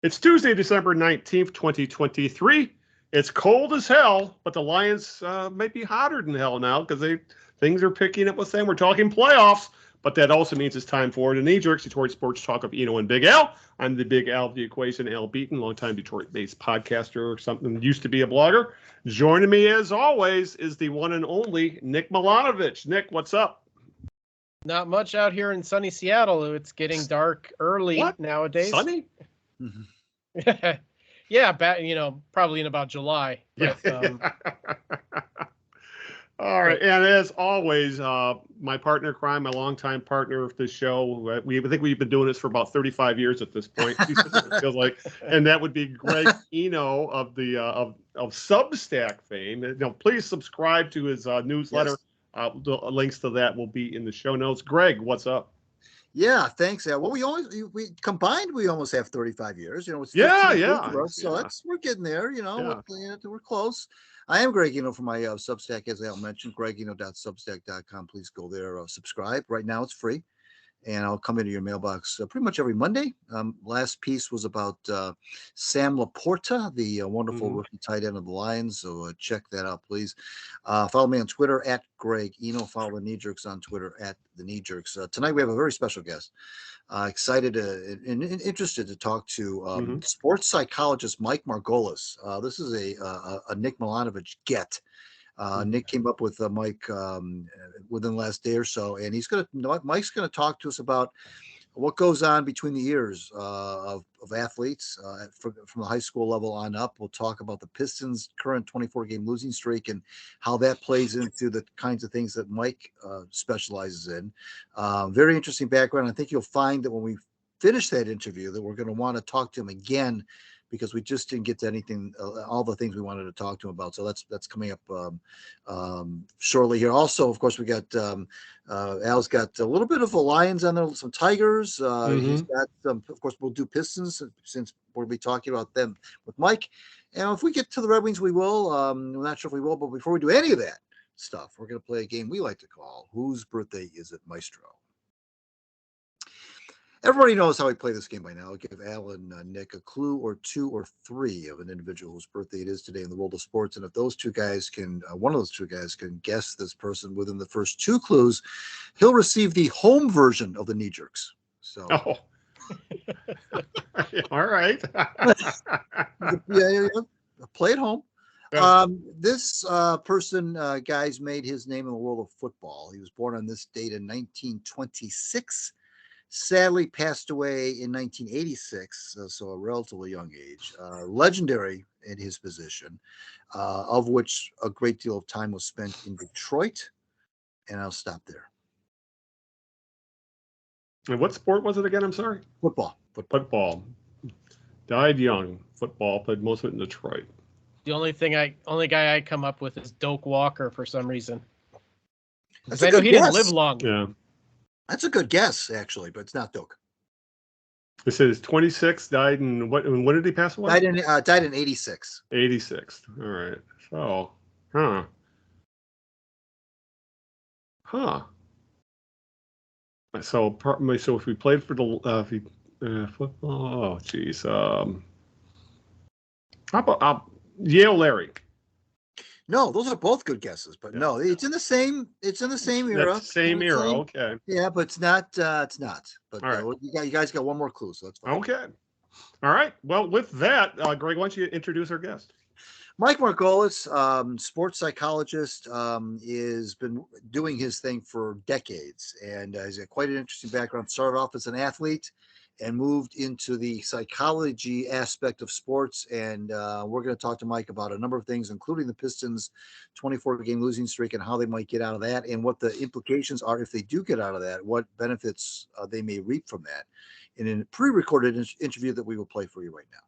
It's Tuesday, December 19th, 2023. It's cold as hell, but the Lions might be hotter than hell now because things are picking up with them. We're talking playoffs, but that also means it's time for the knee-jerks, Detroit Sports Talk of Eno and Big Al. I'm the Big Al of the equation, Al Beaton, longtime Detroit-based podcaster or something, used to be a blogger. Joining me, as always, is the one and only Nick Milanovich. Nick, what's up? Not much out here in sunny Seattle. It's getting dark early nowadays. Sunny? Yeah, probably in about July. But, all right, and as always, my partner in crime, my longtime partner of the show, I think we've been doing this for about 35 years at this point. It feels like, and that would be Greg Eno of the of Substack fame. Please subscribe to his newsletter. Yes. The links to that will be in the show notes. Greg, what's up? Yeah, thanks, Al. Well, we almost have 35 years. It's so we're getting there. We're close. I am Greg Eno from my Substack, as Al mentioned, gregeno.substack.com. Please go there, subscribe. Right now, it's free, and I'll come into your mailbox pretty much every Monday. Last piece was about Sam Laporta, the wonderful rookie tight end of the Lions. So check that out, please. Follow me on Twitter at Greg Eno. Follow the Knee Jerks on Twitter at the Knee Jerks. Tonight we have a very special guest. Excited and interested to talk to sports psychologist Mike Margolies. This is a Nick Milanovich get. Nick came up with Mike within the last day or so, and Mike's going to talk to us about what goes on between the ears of athletes from the high school level on up. We'll talk about the Pistons' current 24-game losing streak and how that plays into the kinds of things that Mike specializes in. Very interesting background. I think you'll find that when we finish that interview that we're going to want to talk to him again, because we just didn't get to anything, all the things we wanted to talk to him about. So that's coming up shortly here. Also, of course, we got Al's got a little bit of the Lions on there, some Tigers. He's got some, of course, we'll do Pistons since we'll be talking about them with Mike. And if we get to the Red Wings, we will. We're not sure if we will, but before we do any of that stuff, we're going to play a game we like to call Whose Birthday Is It, Maestro? Everybody knows how we play this game by now. I'll give Al and Nick a clue or two or three of an individual whose birthday it is today in the world of sports. And if those two guys one of those two guys can guess this person within the first two clues, he'll receive the home version of the Knee Jerks. So, all right. yeah, play at home. Yeah. This person, guys, made his name in the world of football. He was born on this date in 1926. Sadly passed away in 1986, so a relatively young age. Legendary in his position, of which a great deal of time was spent in Detroit. And I'll stop there. And what sport was it again? I'm sorry. Football. Died young. Football. Played most of it in Detroit. The only guy I come up with is Doak Walker for some reason. That's I know he didn't live long. Yeah. That's a good guess, actually, but it's not Doak. This is 26, died in what? When did he pass away? Died in 86. 86. All right. So, So if we played for the football, oh geez. How about Yale Larry? No, those are both good guesses, but no, it's in the same era. Same era, okay. Yeah, but it's not. It's not. But all right. You guys got one more clue, so that's fine. Okay. All right. Well, with that, Greg, why don't you introduce our guest? Mike Margolies, sports psychologist, has been doing his thing for decades, and he's got quite an interesting background. Started off as an athlete and moved into the psychology aspect of sports. And we're going to talk to Mike about a number of things, including the Pistons' 24-game losing streak and how they might get out of that, and what the implications are if they do get out of that, what benefits they may reap from that, in a pre-recorded interview that we will play for you right now.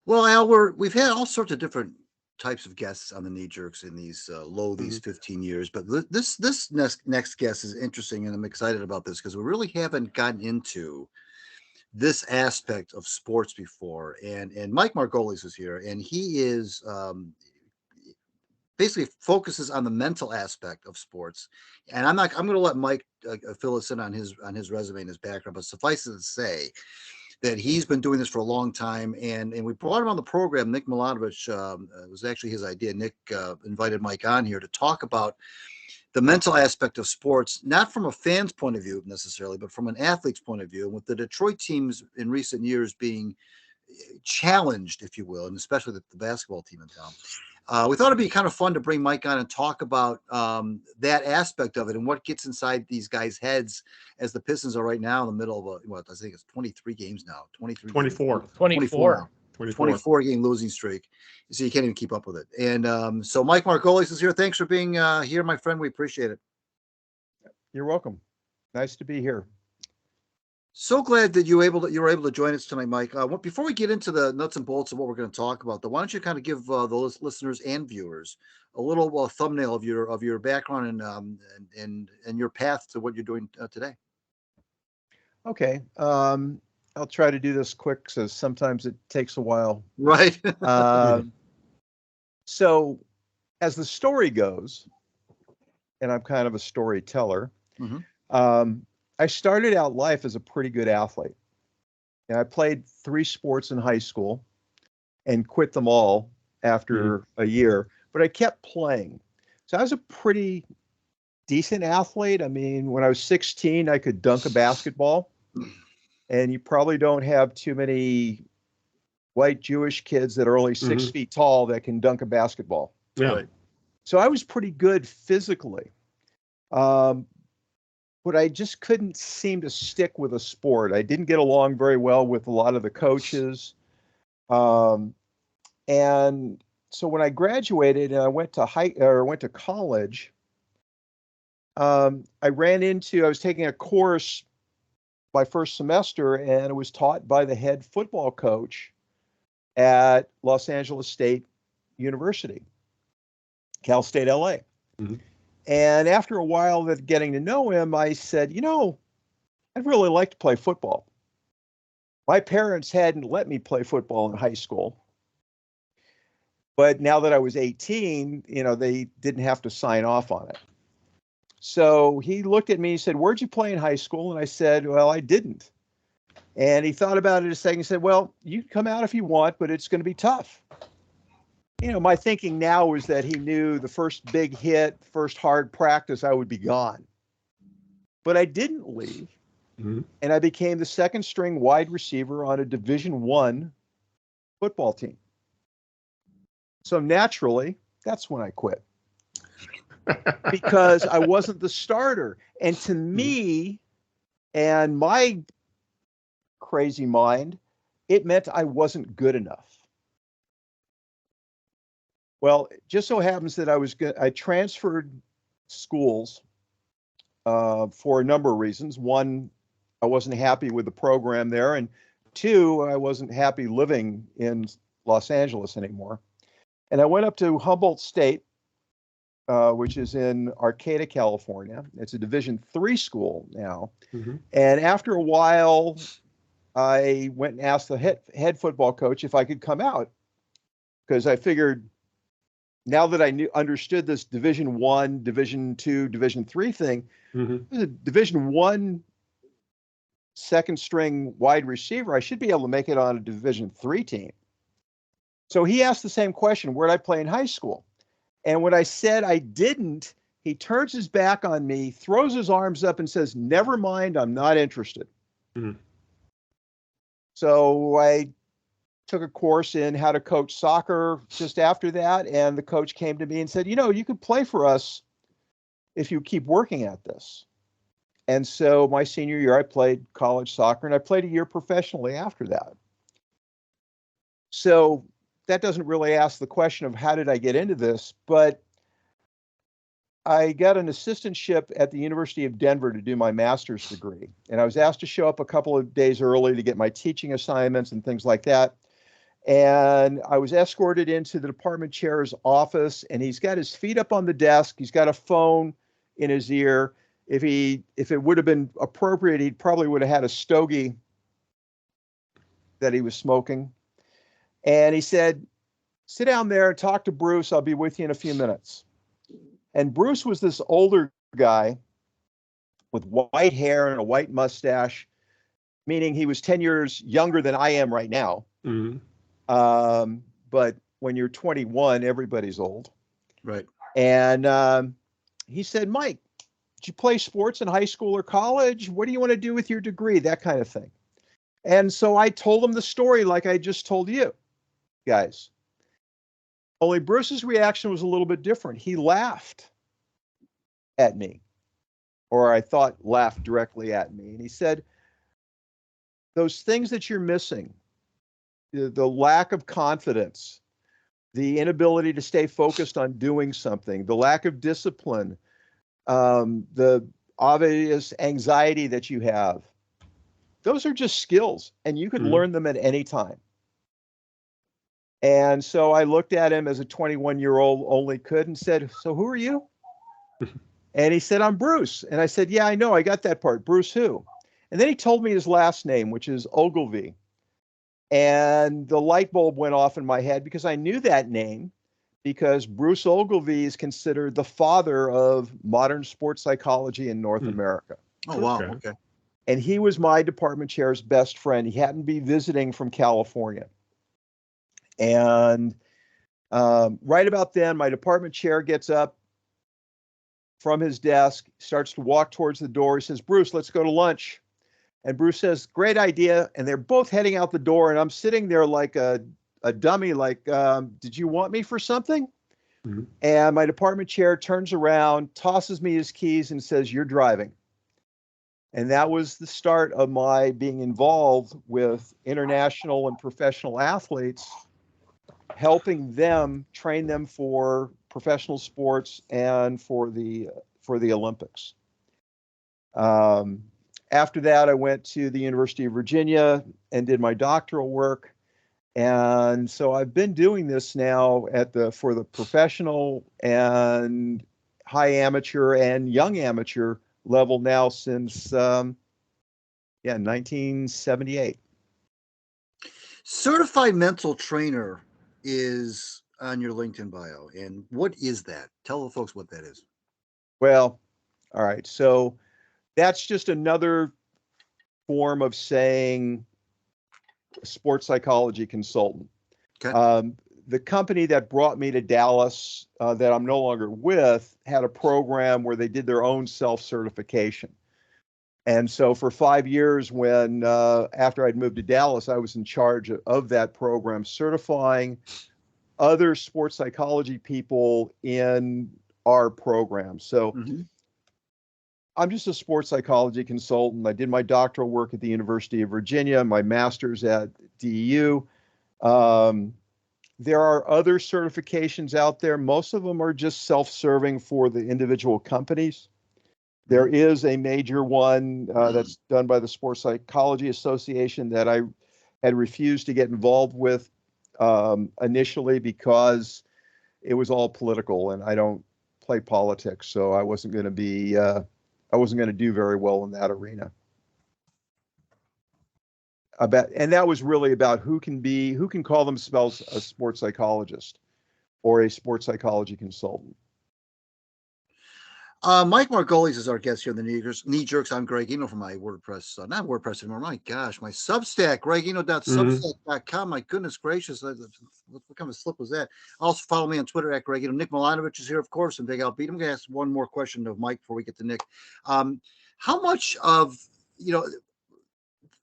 Well, Al, we've had all sorts of different types of guests on the Knee Jerks in these 15 years, but this next guest is interesting, and I'm excited about this because we really haven't gotten into this aspect of sports before. And Mike Margolies is here, and he is basically focuses on the mental aspect of sports. And I'm going to let Mike fill us in on his resume and his background, but suffice it to say that he's been doing this for a long time. And we brought him on the program. Nick Milanovich, it was actually his idea. Nick invited Mike on here to talk about the mental aspect of sports, not from a fan's point of view necessarily, but from an athlete's point of view. And with the Detroit teams in recent years being challenged, if you will, and especially the basketball team in town, we thought it'd be kind of fun to bring Mike on and talk about that aspect of it and what gets inside these guys' heads as the Pistons are right now in the middle of I think it's 23 games now. 24 game losing streak. So you can't even keep up with it. And so Mike Margolies is here. Thanks for being here, my friend. We appreciate it. You're welcome. Nice to be here. So glad that you were able to join us tonight, Mike. Before we get into the nuts and bolts of what we're going to talk about, though, why don't you kind of give the listeners and viewers a little thumbnail of your background and your path to what you're doing today? Okay, I'll try to do this quick, so sometimes it takes a while. Right. So, as the story goes, and I'm kind of a storyteller. Mm-hmm. I started out life as a pretty good athlete. And I played 3 sports in high school and quit them all after a year, but I kept playing. So I was a pretty decent athlete. I mean, when I was 16, I could dunk a basketball. And you probably don't have too many white Jewish kids that are only 6 feet tall that can dunk a basketball. Yeah. Right? So I was pretty good physically. But I just couldn't seem to stick with a sport. I didn't get along very well with a lot of the coaches. And so when I graduated and I went to college, I was taking a course my first semester, and it was taught by the head football coach at Los Angeles State University, Cal State LA. Mm-hmm. And after a while of getting to know him, I said, I'd really like to play football. My parents hadn't let me play football in high school. But now that I was 18, they didn't have to sign off on it. So he looked at me and said, "Where'd you play in high school?" And I said, "Well, I didn't." And he thought about it a second and said, "Well, you can come out if you want, but it's going to be tough." My thinking now is that he knew the first big hit, first hard practice, I would be gone. But I didn't leave. Mm-hmm. And I became the second string wide receiver on a Division I football team. So naturally, that's when I quit. Because I wasn't the starter. And to me, and my crazy mind, it meant I wasn't good enough. Well, it just so happens that I transferred schools for a number of reasons. One, I wasn't happy with the program there. And 2, I wasn't happy living in Los Angeles anymore. And I went up to Humboldt State, which is in Arcata, California. It's a Division III school now. Mm-hmm. And after a while, I went and asked the head football coach if I could come out, because I figured, now that I understood this Division I, Division II, Division III thing, mm-hmm. The Division I second string wide receiver, I should be able to make it on a Division III team. So he asked the same question: where'd I play in high school? And when I said I didn't, he turns his back on me, throws his arms up and says, "Never mind, I'm not interested." Mm-hmm. So I took a course in how to coach soccer just after that. And the coach came to me and said, "You could play for us if you keep working at this." And so my senior year, I played college soccer, and I played a year professionally after that. So that doesn't really ask the question of how did I get into this, but I got an assistantship at the University of Denver to do my master's degree. And I was asked to show up a couple of days early to get my teaching assignments and things like that. And I was escorted into the department chair's office, and he's got his feet up on the desk. He's got a phone in his ear. If it would have been appropriate, he probably would have had a stogie that he was smoking. And he said, sit down there and talk to Bruce. I'll be with you in a few minutes. And Bruce was this older guy with white hair and a white mustache, meaning he was 10 years younger than I am right now. Mm-hmm. But when you're 21, everybody's old. Right. And he said, Mike, did you play sports in high school or college? What do you want to do with your degree? That kind of thing. And so I told him the story like I just told you guys. Only Bruce's reaction was a little bit different. He laughed at me, or I thought laughed directly at me. And he said, those things that you're missing, the lack of confidence, the inability to stay focused on doing something, the lack of discipline, the obvious anxiety that you have, those are just skills, and you could learn them at any time. And so I looked at him as a 21-year-old only could and said, so who are you? And he said, I'm Bruce. And I said, yeah, I know. I got that part. Bruce who? And then he told me his last name, which is Ogilvy. And the light bulb went off in my head because I knew that name because Bruce Ogilvy is considered the father of modern sports psychology in North America. Oh, wow. Okay. And he was my department chair's best friend. He happened to be visiting from California. And right about then, my department chair gets up from his desk, starts to walk towards the door. He says, Bruce, let's go to lunch. And Bruce says, great idea. And they're both heading out the door. And I'm sitting there like a dummy, like, did you want me for something? Mm-hmm. And my department chair turns around, tosses me his keys and says, you're driving. And that was the start of my being involved with international and professional athletes, helping them train them for professional sports and for the Olympics. After that, I went to the University of Virginia and did my doctoral work. And so I've been doing this now for the professional and high amateur and young amateur level now since 1978. Certified mental trainer is on your LinkedIn bio. And what is that? Tell the folks what that is. Well, all right. So that's just another form of saying sports psychology consultant. Okay. The company that brought me to Dallas that I'm no longer with had a program where they did their own self-certification. And so for 5 years, when after I'd moved to Dallas, I was in charge of that program, certifying other sports psychology people in our program. So I'm just a sports psychology consultant. I did my doctoral work at the University of Virginia, my master's at DU. There are other certifications out there. Most of them are just self-serving for the individual companies. There is a major one that's done by the Sports Psychology Association that I had refused to get involved with initially because it was all political, and I don't play politics, so I wasn't going to do very well in that arena. And that was really about who can call themselves a sports psychologist or a sports psychology consultant. Mike Margolies is our guest here in the Knee Jerks. I'm Greg Eno from my WordPress, not WordPress anymore. My gosh, my Substack, gregeno.substack.com. My goodness gracious, what kind of slip was that? Also follow me on Twitter at Greg Eno. Nick Milanovich is here, of course, and Big Al Beaton. I'm going to ask one more question of Mike before we get to Nick. How much of,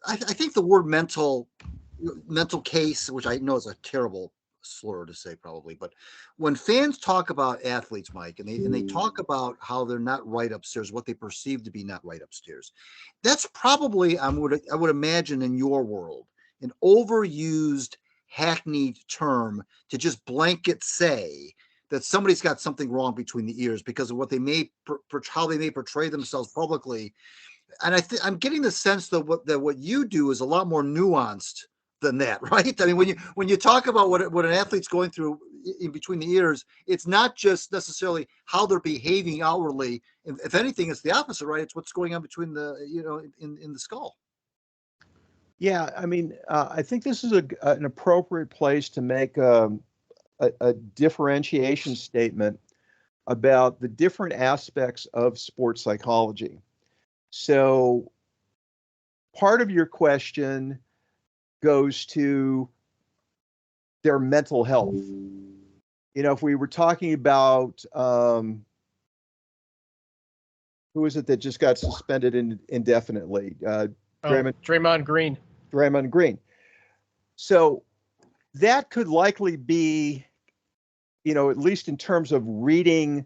I think the word mental case, which I know is a terrible slur to say probably, but when fans talk about athletes, Mike, and they talk about how they're not right upstairs, what they perceive to be not right upstairs, that's probably, I would imagine in your world, an overused, hackneyed term to just blanket say that somebody's got something wrong between the ears because of what they may, how they may portray themselves publicly. And I'm getting the sense that what you do is a lot more nuanced than that, right? I mean, when you talk about what an athlete's going through in between the ears, it's not just necessarily how they're behaving outwardly. If anything, it's the opposite, right? It's what's going on between the, in the skull. Yeah, I mean, I think this is an appropriate place to make a a differentiation statement about the different aspects of sports psychology. So part of your question goes to their mental health. If we were talking about who is it that just got suspended indefinitely? Draymond Green. Draymond Green. So that could likely be, at least in terms of reading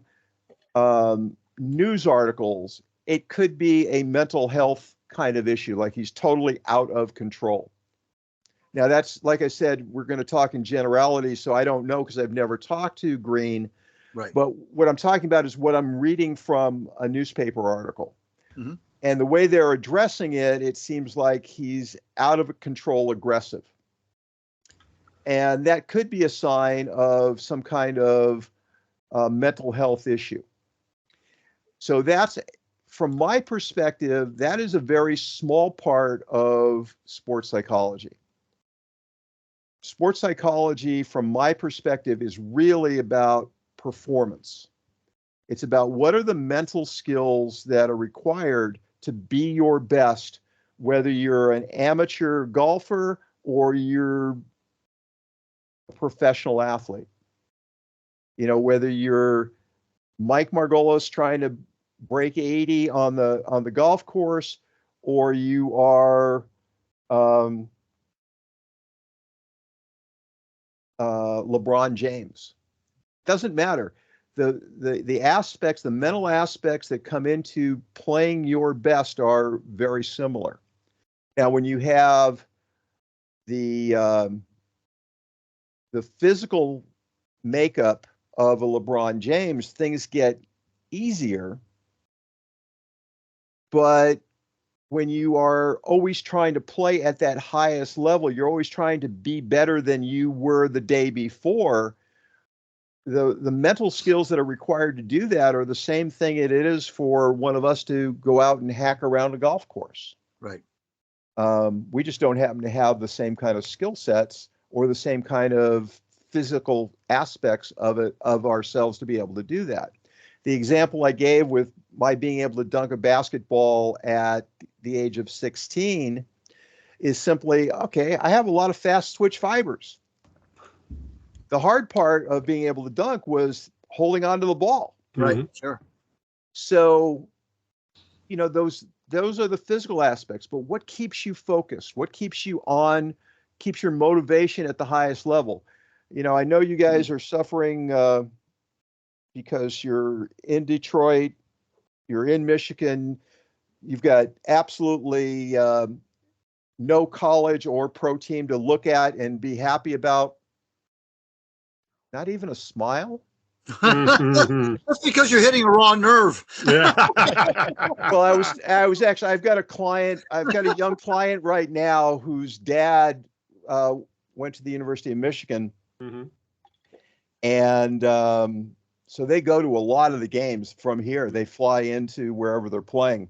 news articles, it could be a mental health kind of issue, like he's totally out of control. Now, that's, like I said, we're going to talk in generality, so I don't know because I've never talked to Green. Right. But what I'm talking about is what I'm reading from a newspaper article. Mm-hmm. And the way they're addressing it, it seems like he's out of control aggressive. And that could be a sign of some kind of mental health issue. So that's, from my perspective, that is a very small part of sports psychology. Sports psychology, from my perspective, is really about performance. It's about what are the mental skills that are required to be your best, whether you're an amateur golfer or you're a professional athlete. Whether you're Mike Margolies trying to break 80 on the golf course, or you are LeBron James. Doesn't matter. The aspects, the mental aspects that come into playing your best are very similar. Now, when you have the physical makeup of a LeBron James, things get easier. But when you are always trying to play at that highest level, you're always trying to be better than you were the day before. The mental skills that are required to do that are the same thing it is for one of us to go out and hack around a golf course. Right. We just don't happen to have the same kind of skill sets or the same kind of physical aspects of ourselves to be able to do that. The example I gave with my being able to dunk a basketball at the age of 16 is simply, okay, I have a lot of fast twitch fibers. The hard part of being able to dunk was holding onto the ball. Right. Mm-hmm. Sure. So, those are the physical aspects, but what keeps you focused? What keeps you on, keeps your motivation at the highest level? I know you guys are suffering because you're in Detroit, you're in Michigan, you've got absolutely no college or pro team to look at and be happy about. Not even a smile? That's because you're hitting a raw nerve. Yeah. Well, I was actually, I've got a young client right now whose dad went to the University of Michigan. Mm-hmm. And so they go to a lot of the games from here. They fly into wherever they're playing.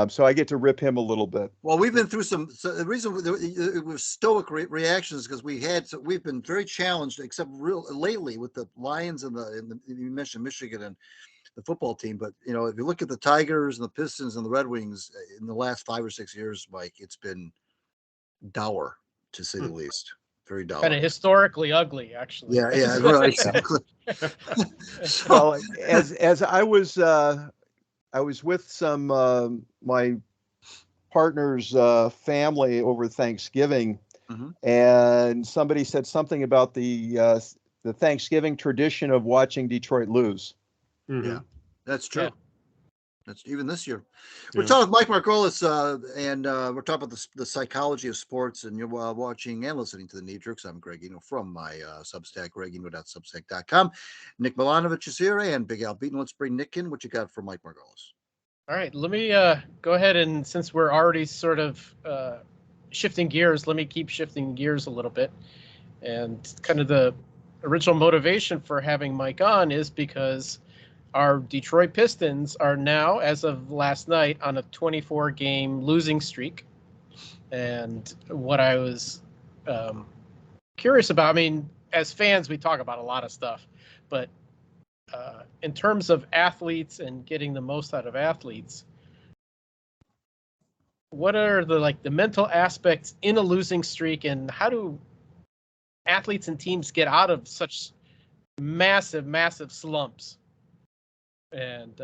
So I get to rip him a little bit. Well, we've been through the reason it was stoic reactions because we've been very challenged, except lately with the Lions and you mentioned Michigan and the football team. But if you look at the Tigers and the Pistons and the Red Wings in the last 5 or 6 years, Mike, it's been dour to say the least. Very dour. Kind of historically ugly, actually. Yeah, right. Exactly. Well, as I was with some my partner's family over Thanksgiving, mm-hmm. and somebody said something about the Thanksgiving tradition of watching Detroit lose. Mm-hmm. Yeah, that's true. Yeah. That's even this year. We're talking with Mike Margolies, and we're talking about the psychology of sports, and you're watching and listening to the Knee Jerks. I'm Greg Eno from my Substack, gregeno.substack.com. Nick Milanovich is here, and Big Al Beaton. Let's bring Nick in. What you got for Mike Margolies? All right, let me go ahead, and since we're already sort of shifting gears, let me keep shifting gears a little bit. And kind of the original motivation for having Mike on is because our Detroit Pistons are now, as of last night, on a 24-game losing streak. And what I was curious about, I mean, as fans, we talk about a lot of stuff, but in terms of athletes and getting the most out of athletes, what are the mental aspects in a losing streak, and how do athletes and teams get out of such massive slumps? And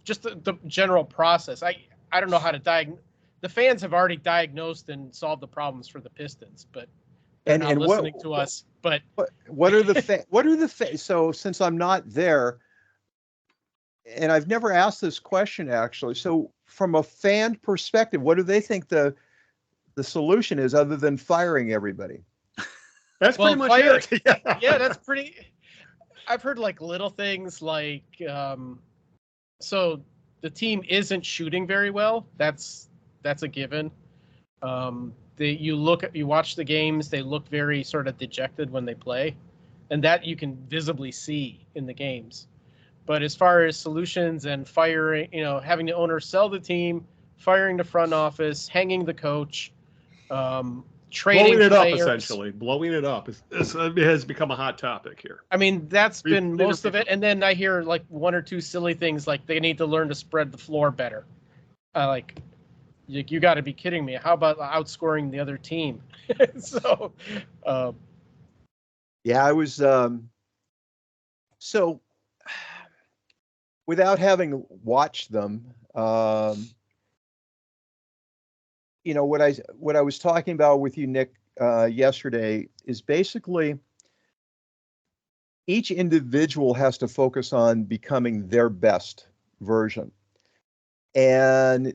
just the general process. I don't know how to diagnose. The fans have already diagnosed and solved the problems for the Pistons, but they're not listening to us. But what are the so since I'm not there, and I've never asked this question actually. So from a fan perspective, what do they think the solution is other than firing everybody? That's pretty much it. Yeah, that's pretty. I've heard little things like, so the team isn't shooting very well. That's a given. You watch the games, they look very sort of dejected when they play, and that you can visibly see in the games. But as far as solutions and firing, having the owner sell the team, firing the front office, hanging the coach, trading blowing it players. up, essentially. Blowing it up has become a hot topic here. I mean, that's been most of it. And then I hear one or two silly things like they need to learn to spread the floor better. You got to be kidding me. How about outscoring the other team? So, yeah, I was so without having watched them, what I was talking about with you, Nick, yesterday is basically each individual has to focus on becoming their best version. And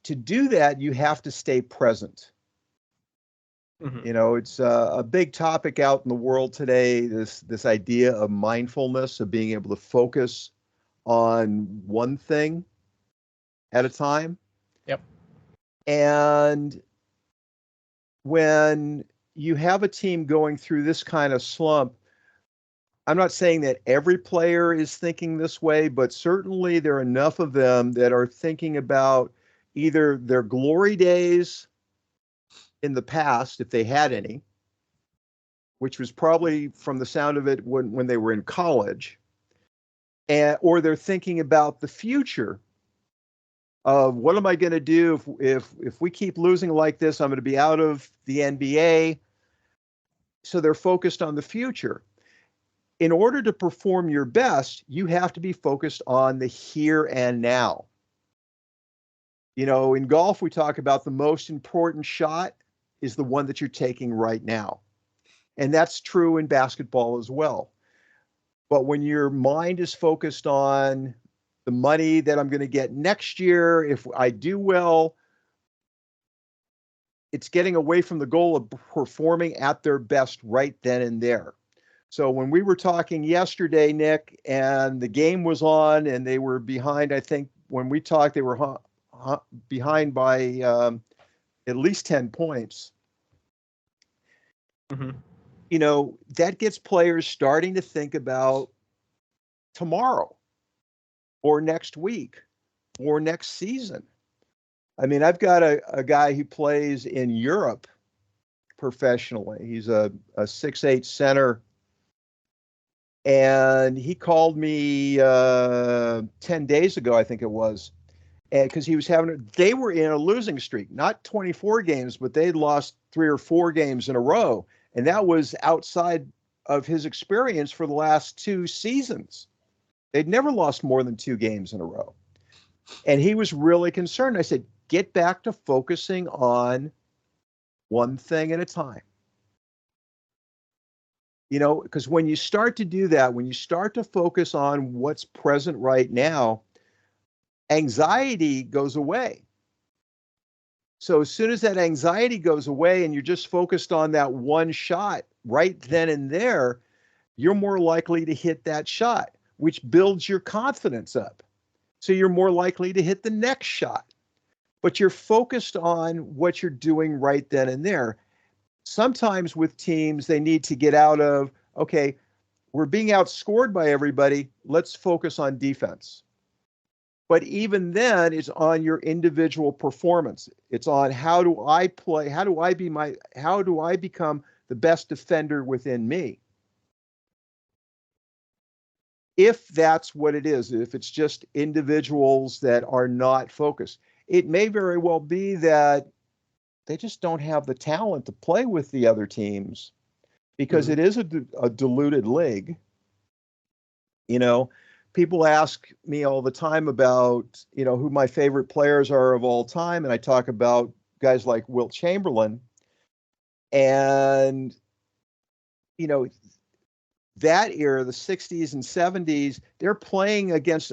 to do that, you have to stay present. Mm-hmm. It's a big topic out in the world today, this idea of mindfulness, of being able to focus on one thing at a time. Yep. And when you have a team going through this kind of slump, I'm not saying that every player is thinking this way, but certainly there are enough of them that are thinking about either their glory days in the past, if they had any, which was probably from the sound of it when they were in college, or they're thinking about the future of what am I going to do if we keep losing like this, I'm going to be out of the NBA. So they're focused on the future. In order to perform your best, you have to be focused on the here and now. In golf, we talk about the most important shot is the one that you're taking right now. And that's true in basketball as well. But when your mind is focused on the money that I'm going to get next year, if I do well, it's getting away from the goal of performing at their best right then and there. So when we were talking yesterday, Nick, and the game was on and they were behind, I think when we talked, they were behind by at least 10 points. Mm-hmm. That gets players starting to think about tomorrow or next week or next season. I mean, I've got a guy who plays in Europe professionally. He's a 6'8" center. And he called me 10 days ago, I think it was, and because they were in a losing streak, not 24 games, but they'd lost 3 or 4 games in a row. And that was outside of his experience for the last 2 seasons. They'd never lost more than 2 games in a row. And he was really concerned. I said, get back to focusing on one thing at a time. Because when you start to do that, when you start to focus on what's present right now, anxiety goes away. So as soon as that anxiety goes away and you're just focused on that one shot right then and there, you're more likely to hit that shot, which builds your confidence up. So you're more likely to hit the next shot. But you're focused on what you're doing right then and there. Sometimes with teams, they need to get out of, okay, we're being outscored by everybody. Let's focus on defense. But even then, it's on your individual performance. It's on how do I play? How do I become the best defender within me? if that's what it is, if it's just individuals that are not focused, it may very well be that they just don't have the talent to play with the other teams because it is a diluted league. You know, people ask me all the time about, you know, who my favorite players are of all time. And I talk about guys like Wilt Chamberlain. And, you know, that era, the 60s and 70s, they're playing against,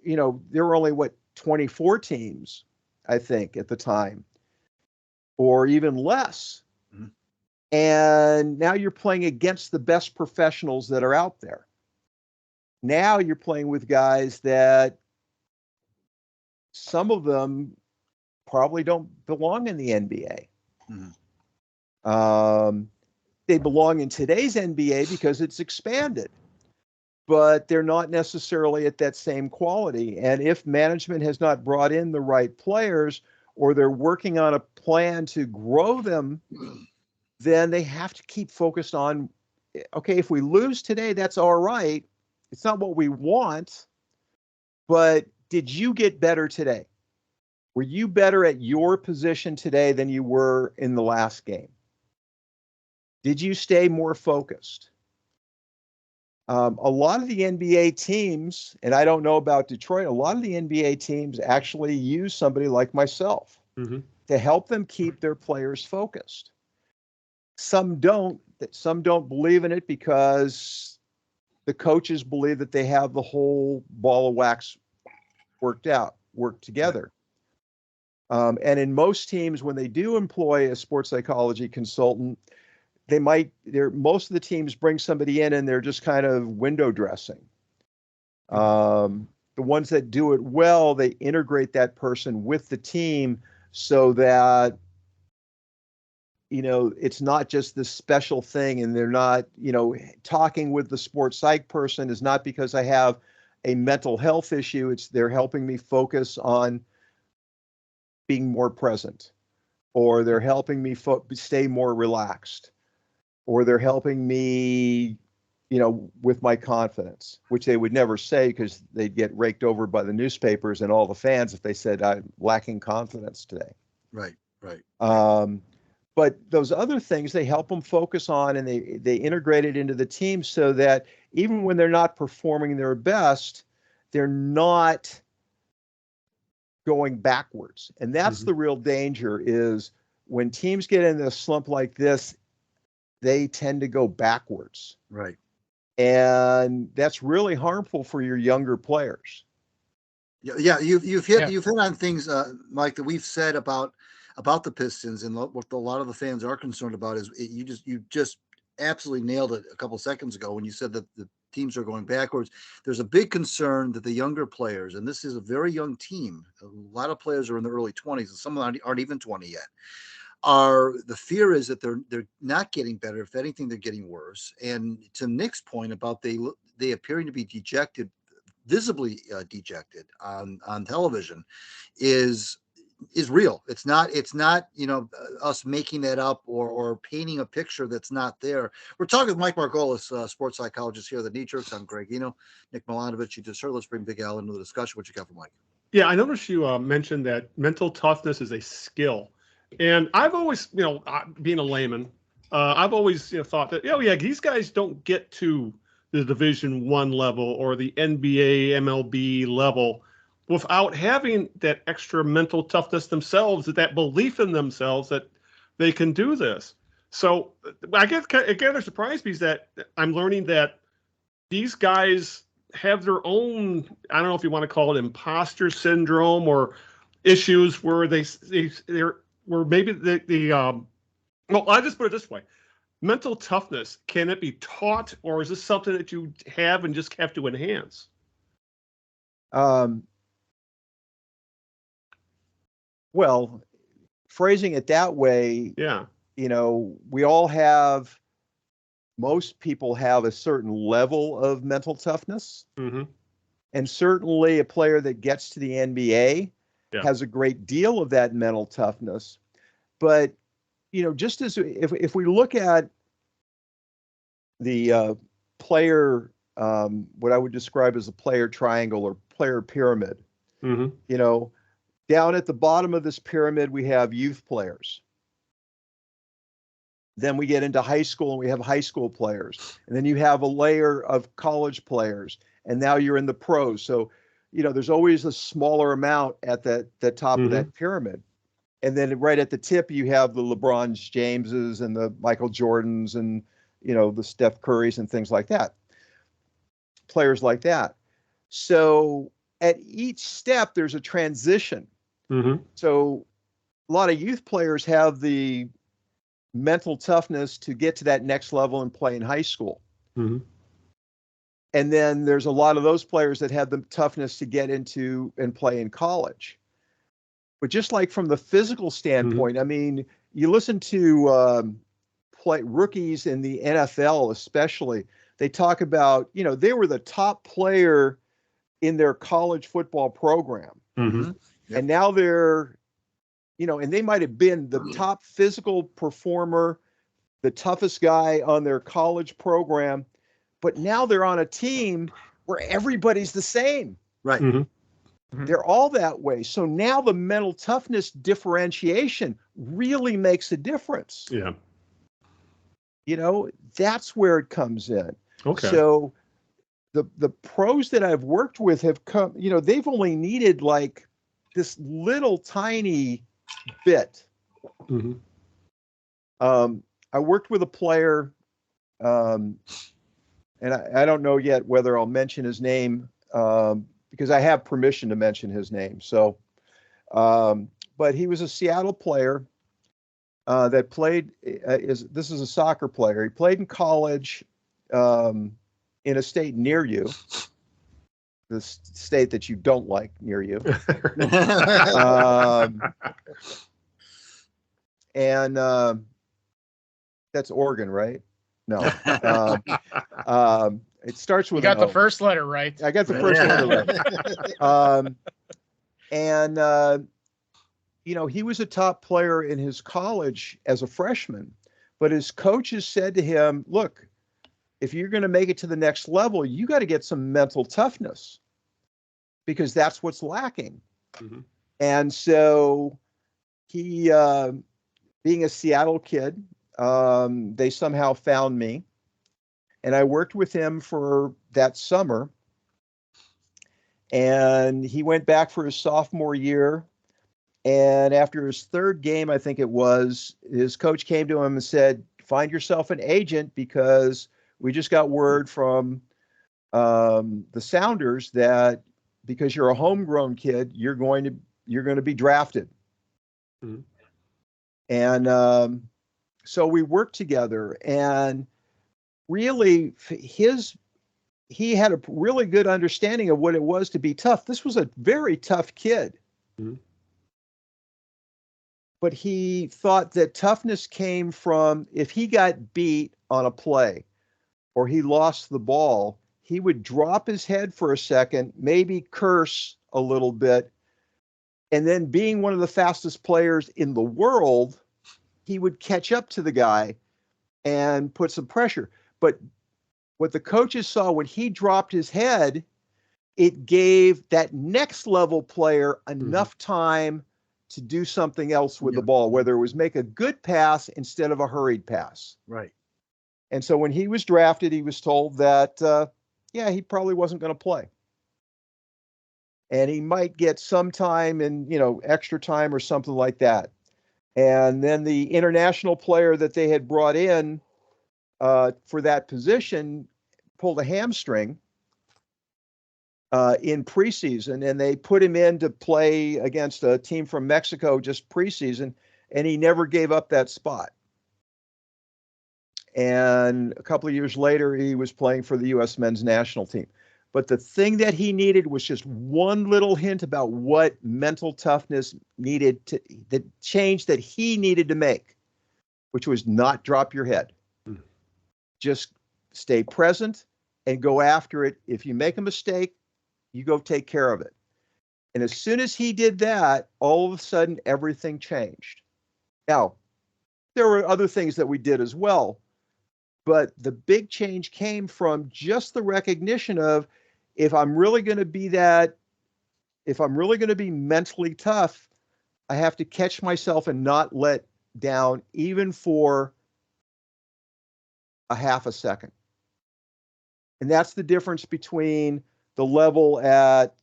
you know, there were only, 24 teams, I think, at the time, or even less. Mm-hmm. And now you're playing against the best professionals that are out there. Now you're playing with guys that some of them probably don't belong in the NBA. Mm-hmm. They belong in today's NBA because it's expanded, but they're not necessarily at that same quality. And if management has not brought in the right players, or they're working on a plan to grow them, then they have to keep focused on, okay, if we lose today, that's all right. It's not what we want, but did you get better today? Were you better at your position today than you were in the last game? Did you stay more focused? A lot of the NBA teams, and I don't know about Detroit, a lot of the NBA teams actually use somebody like myself to help them keep their players focused. Some don't believe in it because the coaches believe that they have the whole ball of wax worked together. And in most teams, when they do employ a sports psychology consultant, most of the teams bring somebody in and they're just kind of window dressing. The ones that do it well, they integrate that person with the team so that, you know, it's not just this special thing, and they're not, you know, talking with the sports psych person is not because I have a mental health issue. It's they're helping me focus on being more present, or they're helping me stay more relaxed, or they're helping me, you know, with my confidence, which they would never say because they'd get raked over by the newspapers and all the fans if they said I'm lacking confidence today. Right. But those other things, they help them focus on, and they integrate it into the team so that even when they're not performing their best, they're not going backwards. And that's the real danger, is when teams get in a slump like this, they tend to go backwards. Right. And that's really harmful for your younger players. Yeah, you've hit on things, Mike, that we've said about the Pistons, and what a lot of the fans are concerned about is you just absolutely nailed it a couple seconds ago when you said that the teams are going backwards. There's a big concern that the younger players, and this is a very young team, a lot of players are in the early 20s, and some aren't even 20 yet. The fear is that they're not getting better. If anything, they're getting worse. And to Nick's point about they appearing to be dejected, visibly dejected on television, is real. It's not, you know, us making that up or painting a picture that's not there. We're talking with Mike Margolies, sports psychologist here at the Knee Jerks. I'm Greg Eno, Nick Milanovich. You just heard. Let's bring Big Al into the discussion. What you got for Mike? Yeah, I noticed you mentioned that mental toughness is a skill. And I've always, you know, being a layman, I've always, you know, thought that, oh yeah, these guys don't get to the Division I level or the NBA, MLB level without having that extra mental toughness themselves, that belief in themselves that they can do this. So I guess again, it surprised me is that I'm learning that these guys have their own, I don't know if you want to call it imposter syndrome or issues where they're where maybe well, I'll just put it this way. Mental toughness, can it be taught, or is this something that you have and just have to enhance? Well, phrasing it that way, you know, most people have a certain level of mental toughness. And certainly a player that gets to the NBA has a great deal of that mental toughness. But, you know, just as if we look at the player what I would describe as a player triangle or player pyramid. Mm-hmm. You know, down at the bottom of this pyramid, we have youth players. Then we get into high school and we have high school players. And then you have a layer of college players. And now you're in the pros. So, you know, there's always a smaller amount at the top of that pyramid. And then right at the tip, you have the LeBron Jameses and the Michael Jordans and, you know, the Steph Currys and things like that. Players like that. So at each step, there's a transition. Mm-hmm. So a lot of youth players have the mental toughness to get to that next level and play in high school. Mm-hmm. And then there's a lot of those players that have the toughness to get into and play in college. But just like from the physical standpoint, I mean, you listen to rookies in the NFL, especially, they talk about, you know, they were the top player in their college football program. Mm-hmm. And now they're, you know, and they might have been the top physical performer, the toughest guy on their college program, but now they're on a team where everybody's the same. Right. Mm-hmm. They're all that way. So now the mental toughness differentiation really makes a difference. Yeah. You know, that's where it comes in. Okay. So the pros that I've worked with have come, you know, they've only needed like this little tiny bit. Mm-hmm. I worked with a player, and I don't know yet whether I'll mention his name, because I have permission to mention his name. So, but he was a Seattle player that played. This is a soccer player. He played in college in a state near you, the state that you don't like near you. And that's Oregon, right? No. It starts with. You got the first letter right. I got the first letter right. And you know, he was a top player in his college as a freshman, but his coaches said to him, "Look, if you're going to make it to the next level, you got to get some mental toughness, because that's what's lacking." Mm-hmm. And so he, being a Seattle kid, they somehow found me, and I worked with him for that summer. And he went back for his sophomore year. And after his third game, I think it was, his coach came to him and said, "Find yourself an agent, because we just got word from the Sounders that because you're a homegrown kid, you're going to be drafted." Mm-hmm. And so we worked together, and really he had a really good understanding of what it was to be tough. This was a very tough kid. Mm-hmm. But he thought that toughness came from, if he got beat on a play or he lost the ball, he would drop his head for a second, maybe curse a little bit, and then, being one of the fastest players in the world, he would catch up to the guy and put some pressure. But what the coaches saw, when he dropped his head, it gave that next level player enough time to do something else with the ball, whether it was make a good pass instead of a hurried pass. Right. And so when he was drafted, he was told that, he probably wasn't going to play. And he might get some time in, you know, extra time or something like that. And then the international player that they had brought in for that position pulled a hamstring in preseason, and they put him in to play against a team from Mexico just preseason, and he never gave up that spot. And a couple of years later, he was playing for the U.S. men's national team. But the thing that he needed was just one little hint about what mental toughness needed to, the change that he needed to make, which was not drop your head. Just stay present and go after it. If you make a mistake, you go take care of it. And as soon as he did that, all of a sudden, everything changed. Now, there were other things that we did as well, But the big change came from just the recognition of, if I'm really going to be mentally tough, I have to catch myself and not let down even for a half a second. And that's the difference between the level at,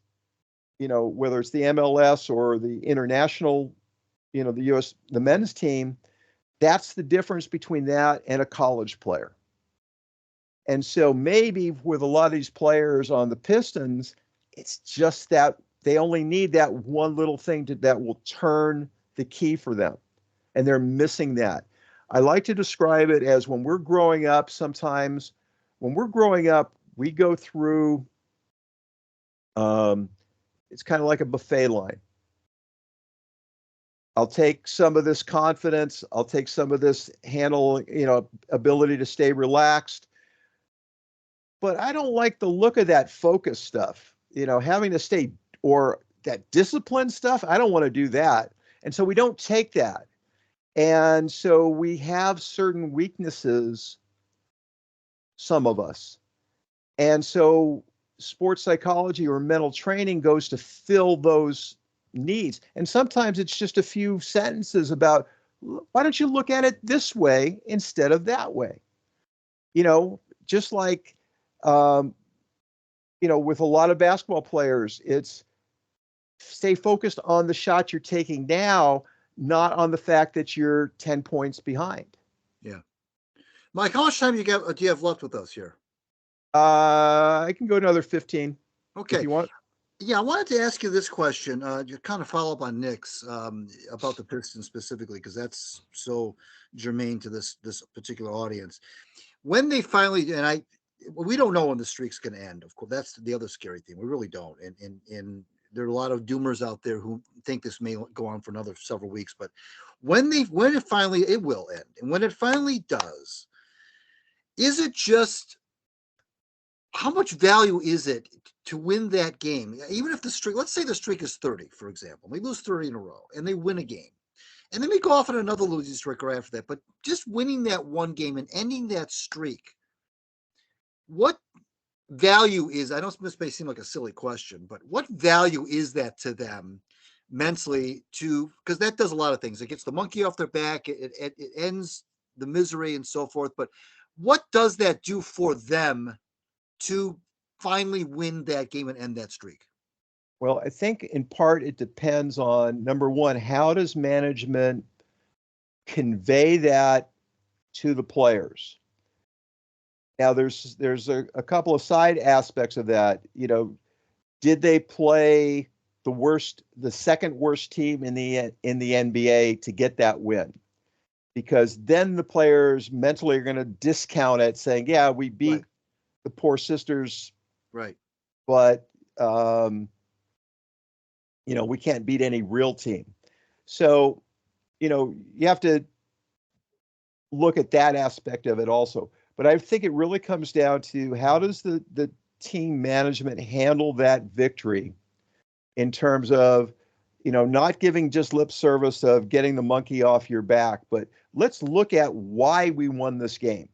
whether it's the MLS or the international, the men's team. That's the difference between that and a college player. And so maybe with a lot of these players on the Pistons, it's just that they only need that one little thing that will turn the key for them. And they're missing that. I like to describe it as, when we're growing up, we go through, it's kind of like a buffet line. I'll take some of this confidence. I'll take some of this ability to stay relaxed. But I don't like the look of that focus stuff, having to stay, or that discipline stuff. I don't want to do that. And so we don't take that. And so we have certain weaknesses, some of us. And so sports psychology or mental training goes to fill those needs. And sometimes it's just a few sentences about, why don't you look at it this way instead of that way? Just like, with a lot of basketball players, it's stay focused on the shot you're taking now, not on the fact that you're 10 points behind. Yeah. Mike, how much time do you have left with us here? I can go another 15. Okay. If you want. Yeah, I wanted to ask you this question, to kind of follow up on Nick's, about the Pistons specifically, because that's so germane to this particular audience. When they finally, we don't know when the streak's going to end. Of course, that's the other scary thing. We really don't. And there are a lot of doomers out there who think this may go on for another several weeks. But when it will end, and when it finally does, is it just, how much value is it to win that game? Even if the streak, let's say the streak is 30, for example, we lose 30 in a row and they win a game, and then we go off on another losing streak right after that. But just winning that one game and ending that streak, what value is, I know this may seem like a silly question, but what value is that to them mentally, because that does a lot of things. It gets the monkey off their back. It ends the misery and so forth. But what does that do for them to finally win that game and end that streak? Well, I think in part it depends on, number one, how does management convey that to the players? Now, there's a couple of side aspects of that. Did they play the second worst team in the NBA to get that win? Because then the players mentally are going to discount it, saying, "Yeah, we beat the poor sisters, right? But we can't beat any real team." So, you have to look at that aspect of it also. But I think it really comes down to, how does the team management handle that victory, in terms of, not giving just lip service of getting the monkey off your back, but let's look at why we won this game.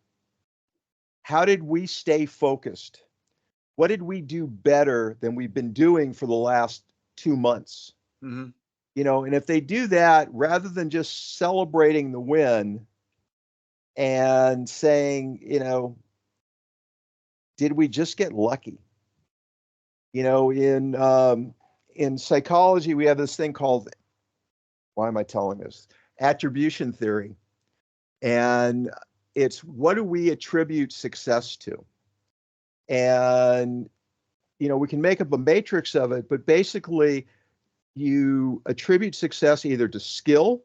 How did we stay focused? What did we do better than we've been doing for the last 2 months? Mm-hmm. And if they do that, rather than just celebrating the win and saying, did we just get lucky? In psychology, we have this thing called, why am I telling this? Attribution theory. And it's, what do we attribute success to? And, we can make up a matrix of it, but basically you attribute success either to skill,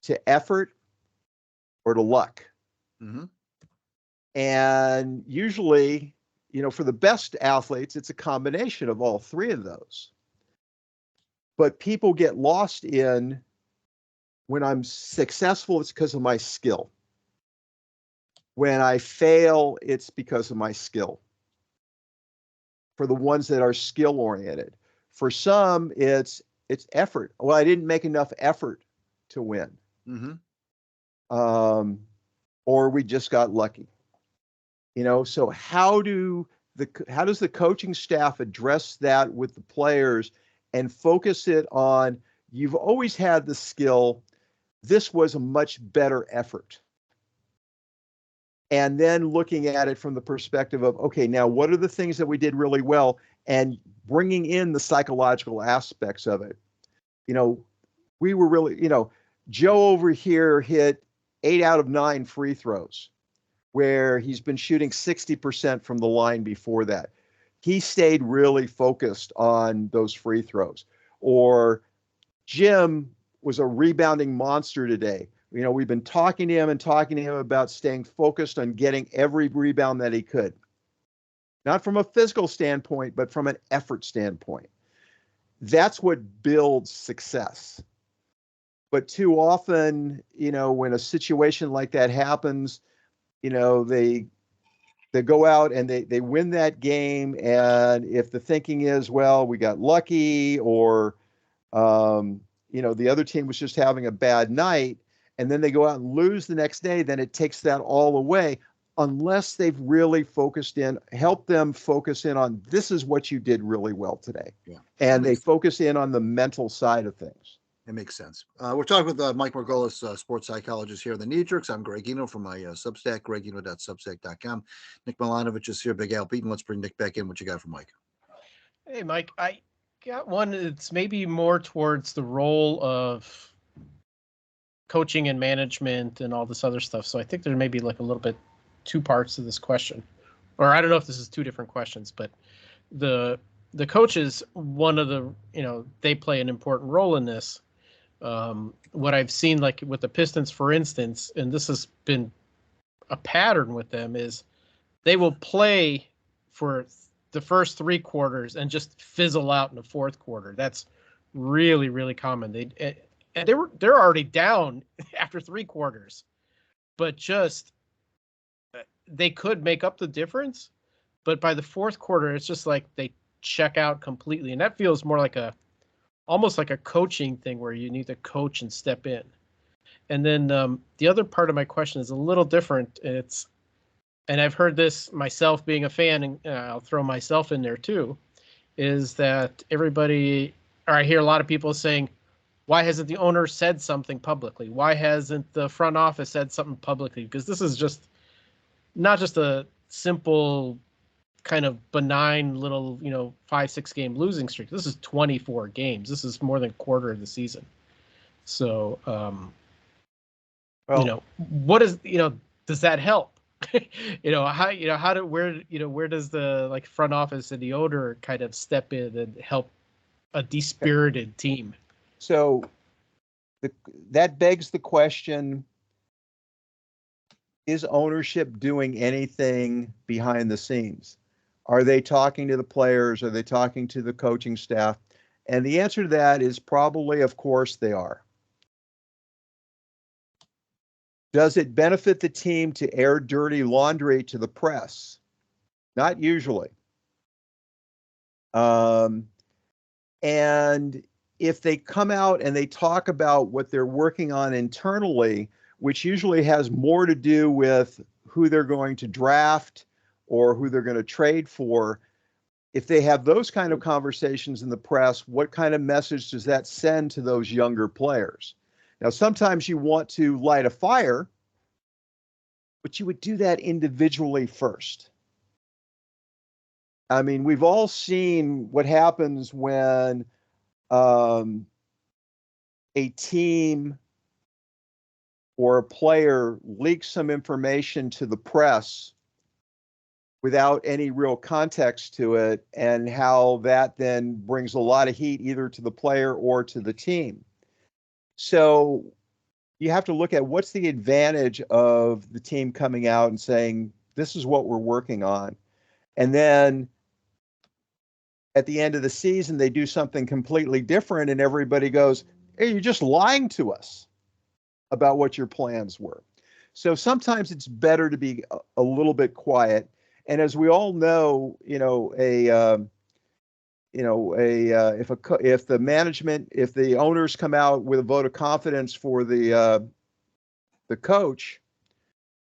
to effort, or to luck. Mm-hmm. And usually, for the best athletes, it's a combination of all three of those. But people get lost in, when I'm successful, it's because of my skill. When I fail, it's because of my skill. For the ones that are skill oriented. For some, it's effort. Well, I didn't make enough effort to win. Mm-hmm. or we just got lucky. So how does the coaching staff address that with the players and focus it on, you've always had the skill, this was a much better effort. And then looking at it from the perspective of, okay, now what are the things that we did really well, and bringing in the psychological aspects of it. We were really, Joe over here hit 8 out of 9 free throws, where he's been shooting 60% from the line before that. He stayed really focused on those free throws. Or Jim was a rebounding monster today. We've been talking to him about staying focused on getting every rebound that he could. Not from a physical standpoint, but from an effort standpoint. That's what builds success. But too often, when a situation like that happens, they go out and they win that game. And if the thinking is, well, we got lucky, or, the other team was just having a bad night, and then they go out and lose the next day, then it takes that all away, unless they've really help them focus in on, this is what you did really well today. Yeah. And they focus in on the mental side of things. It makes sense. We're talking with Mike Margolies, sports psychologist here in the Knee Jerks. I'm Greg Eno from my Substack, gregeno.substack.com. Nick Milanovich is here, Big Al Beaton. Let's bring Nick back in. What you got for Mike? Hey, Mike, I got one. It's maybe more towards the role of coaching and management and all this other stuff. So I think there may be like a little bit 2 parts to this question, or I don't know if this is 2 different questions, but the coaches, one of the, they play an important role in this. What I've seen, like with the Pistons, for instance, and this has been a pattern with them, is they will play for the first 3 quarters and just fizzle out in the 4th quarter. That's really, really common. They're already down after 3 quarters, but just they could make up the difference. But by the 4th quarter, it's just like they check out completely, and that feels more like almost like a coaching thing, where you need to coach and step in. And then the other part of my question is a little different. And I've heard this myself, being a fan, and I'll throw myself in there too, is that I hear a lot of people saying, why hasn't the owner said something publicly? Why hasn't the front office said something publicly? Because this is just not just a simple kind of benign little, 5-6 game losing streak. This is 24 games. This is more than a quarter of the season. So, what is, does that help? Where does the front office and the owner kind of step in and help a dispirited team? So that begs the question, is ownership doing anything behind the scenes? Are they talking to the players? Are they talking to the coaching staff? And the answer to that is probably, of course, they are. Does it benefit the team to air dirty laundry to the press? Not usually. And if they come out and they talk about what they're working on internally, which usually has more to do with who they're going to draft or who they're going to trade for, if they have those kind of conversations in the press, what kind of message does that send to those younger players? Now, sometimes you want to light a fire, but you would do that individually first. I mean, we've all seen what happens when a team or a player leaks some information to the press without any real context to it, and how that then brings a lot of heat either to the player or to the team. So you have to look at what's the advantage of the team coming out and saying, this is what we're working on. And then at the end of the season, they do something completely different and everybody goes, hey, you're just lying to us about what your plans were. So sometimes it's better to be a little bit quiet. And as we all know, if the owners come out with a vote of confidence for the coach,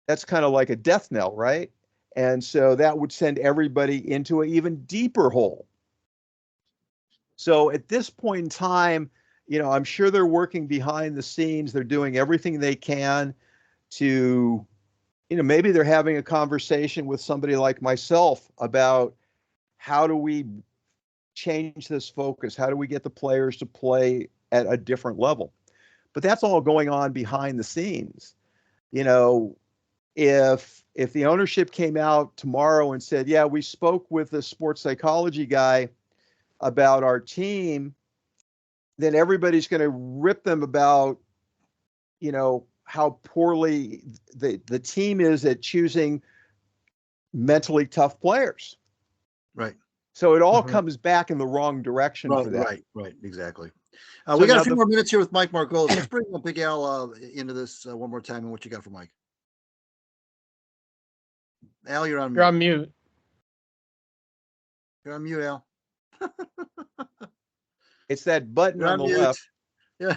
that's kind of like a death knell, right? And so that would send everybody into an even deeper hole. So at this point in time, I'm sure they're working behind the scenes. They're doing everything they can to, maybe they're having a conversation with somebody like myself about how do we change this focus? How do we get the players to play at a different level? But that's all going on behind the scenes. If the ownership came out tomorrow and said, yeah, we spoke with the sports psychology guy about our team, then everybody's going to rip them about, how poorly the team is at choosing mentally tough players. Right. So it all comes back in the wrong direction for that. Right. Exactly. We got a few more minutes here with Mike Margolies. Let's bring Big Al into this one more time. And what you got for Mike? Al, you're on mute. You're on mute. You're on mute, Al. It's that button on the left. Yeah.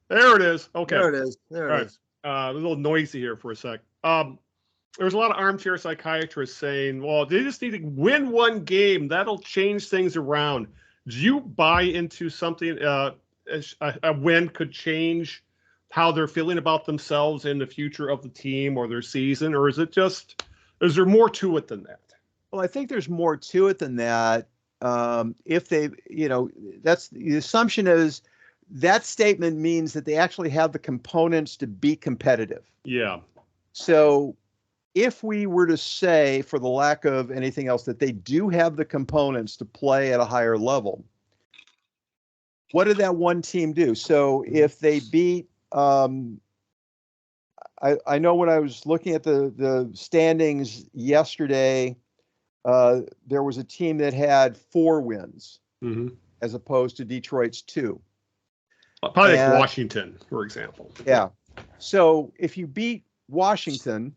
There it is. Okay. There it is. There it is. A little noisy here for a sec. There's a lot of armchair psychiatrists saying, well, they just need to win one game. That'll change things around. Do you buy into something, a win could change how they're feeling about themselves in the future of the team or their season? Or is there more to it than that? Well, I think there's more to it than that. If they, that's the assumption is that statement means that they actually have the components to be competitive. Yeah. So if we were to say, for the lack of anything else, that they do have the components to play at a higher level, what did that one team do? So if they beat, I know when I was looking at the standings yesterday, there was a team that had 4 wins as opposed to Detroit's 2. Probably like Washington, for example. Yeah. So if you beat Washington,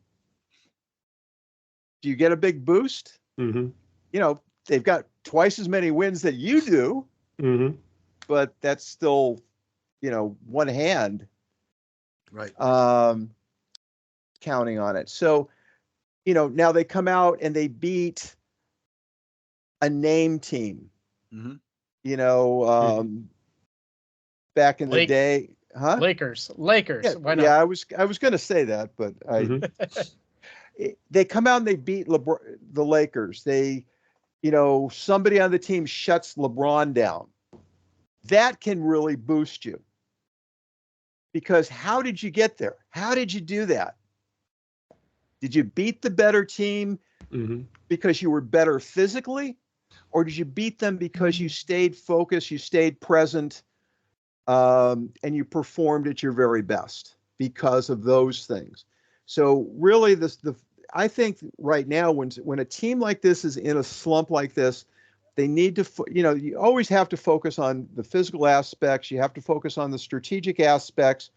do you get a big boost? They've got twice as many wins that you do, but that's still, one hand, right? Counting on it. So, now they come out and they beat a name team. Back in the day, huh? Lakers. Yeah, Why not? Yeah, I was going to say that, but they come out and they beat the Lakers. They, somebody on the team shuts LeBron down. That can really boost you. Because how did you get there? How did you do that? Did you beat the better team because you were better physically? Or did you beat them because you stayed focused, you stayed present, and you performed at your very best because of those things? So really, I think right now, when a team like this is in a slump like this, they need to, you always have to focus on the physical aspects. You have to focus on the strategic aspects.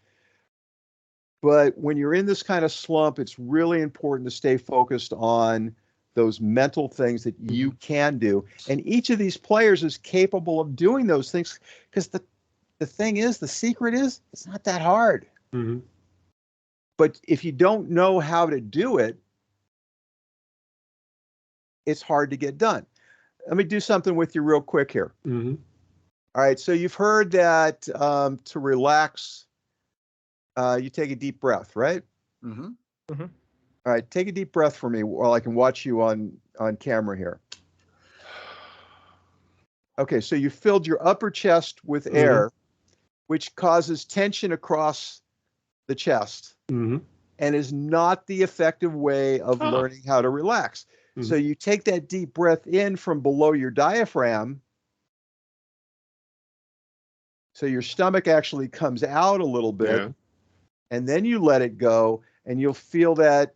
But when you're in this kind of slump, it's really important to stay focused on those mental things that you can do. And each of these players is capable of doing those things, because the thing is, the secret is, it's not that hard. But if you don't know how to do it, it's hard to get done. Let me do something with you real quick here. All right. So you've heard that to relax, you take a deep breath, right? All right. Take a deep breath for me while I can watch you on camera here. Okay. So you filled your upper chest with air, which causes tension across the chest and is not the effective way of learning how to relax. So you take that deep breath in from below your diaphragm. So your stomach actually comes out a little bit, and then you let it go, and you'll feel that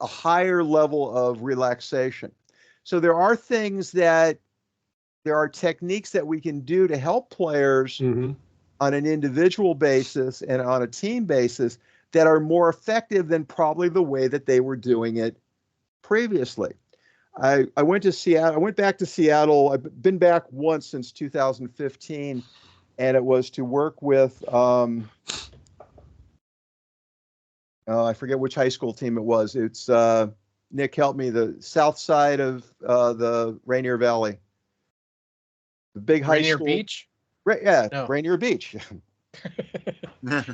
a higher level of relaxation. So there are techniques that we can do to help players on an individual basis and on a team basis that are more effective than probably the way that they were doing it previously. I went to Seattle. I went back to Seattle. I've been back once since 2015, and it was to work with I forget which high school team it was. It's Nick, help me. The south side of the Rainier Valley. The big high Rainier school. Beach? Yeah, No. Rainier Beach.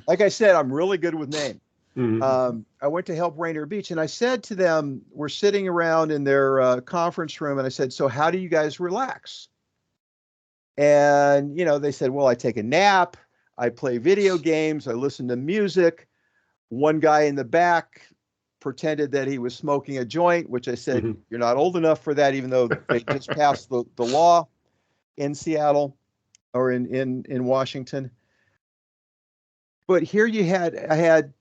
Like I said, I'm really good with names. Mm-hmm. I went to help Rainier Beach, and I said to them, we're sitting around in their conference room, and I said, so how do you guys relax? And, they said, well, I take a nap, I play video games, I listen to music. One guy in the back pretended that he was smoking a joint, which I said, you're not old enough for that, even though they just passed the law in Seattle or in Washington. But here I had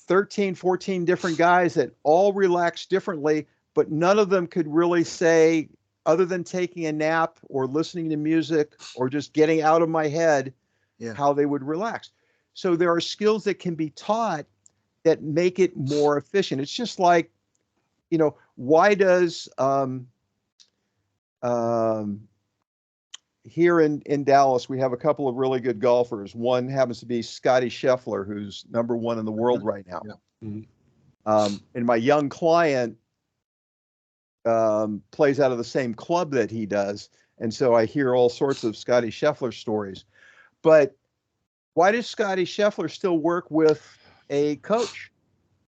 13, 14 different guys that all relaxed differently, but none of them could really say, other than taking a nap or listening to music or just getting out of my head, how they would relax. So there are skills that can be taught that make it more efficient. It's just like, why does here in Dallas, we have a couple of really good golfers. One happens to be Scotty Scheffler, who's #1 in the world right now. And my young client plays out of the same club that he does. And so I hear all sorts of Scotty Scheffler stories. But why does Scotty Scheffler still work with a coach?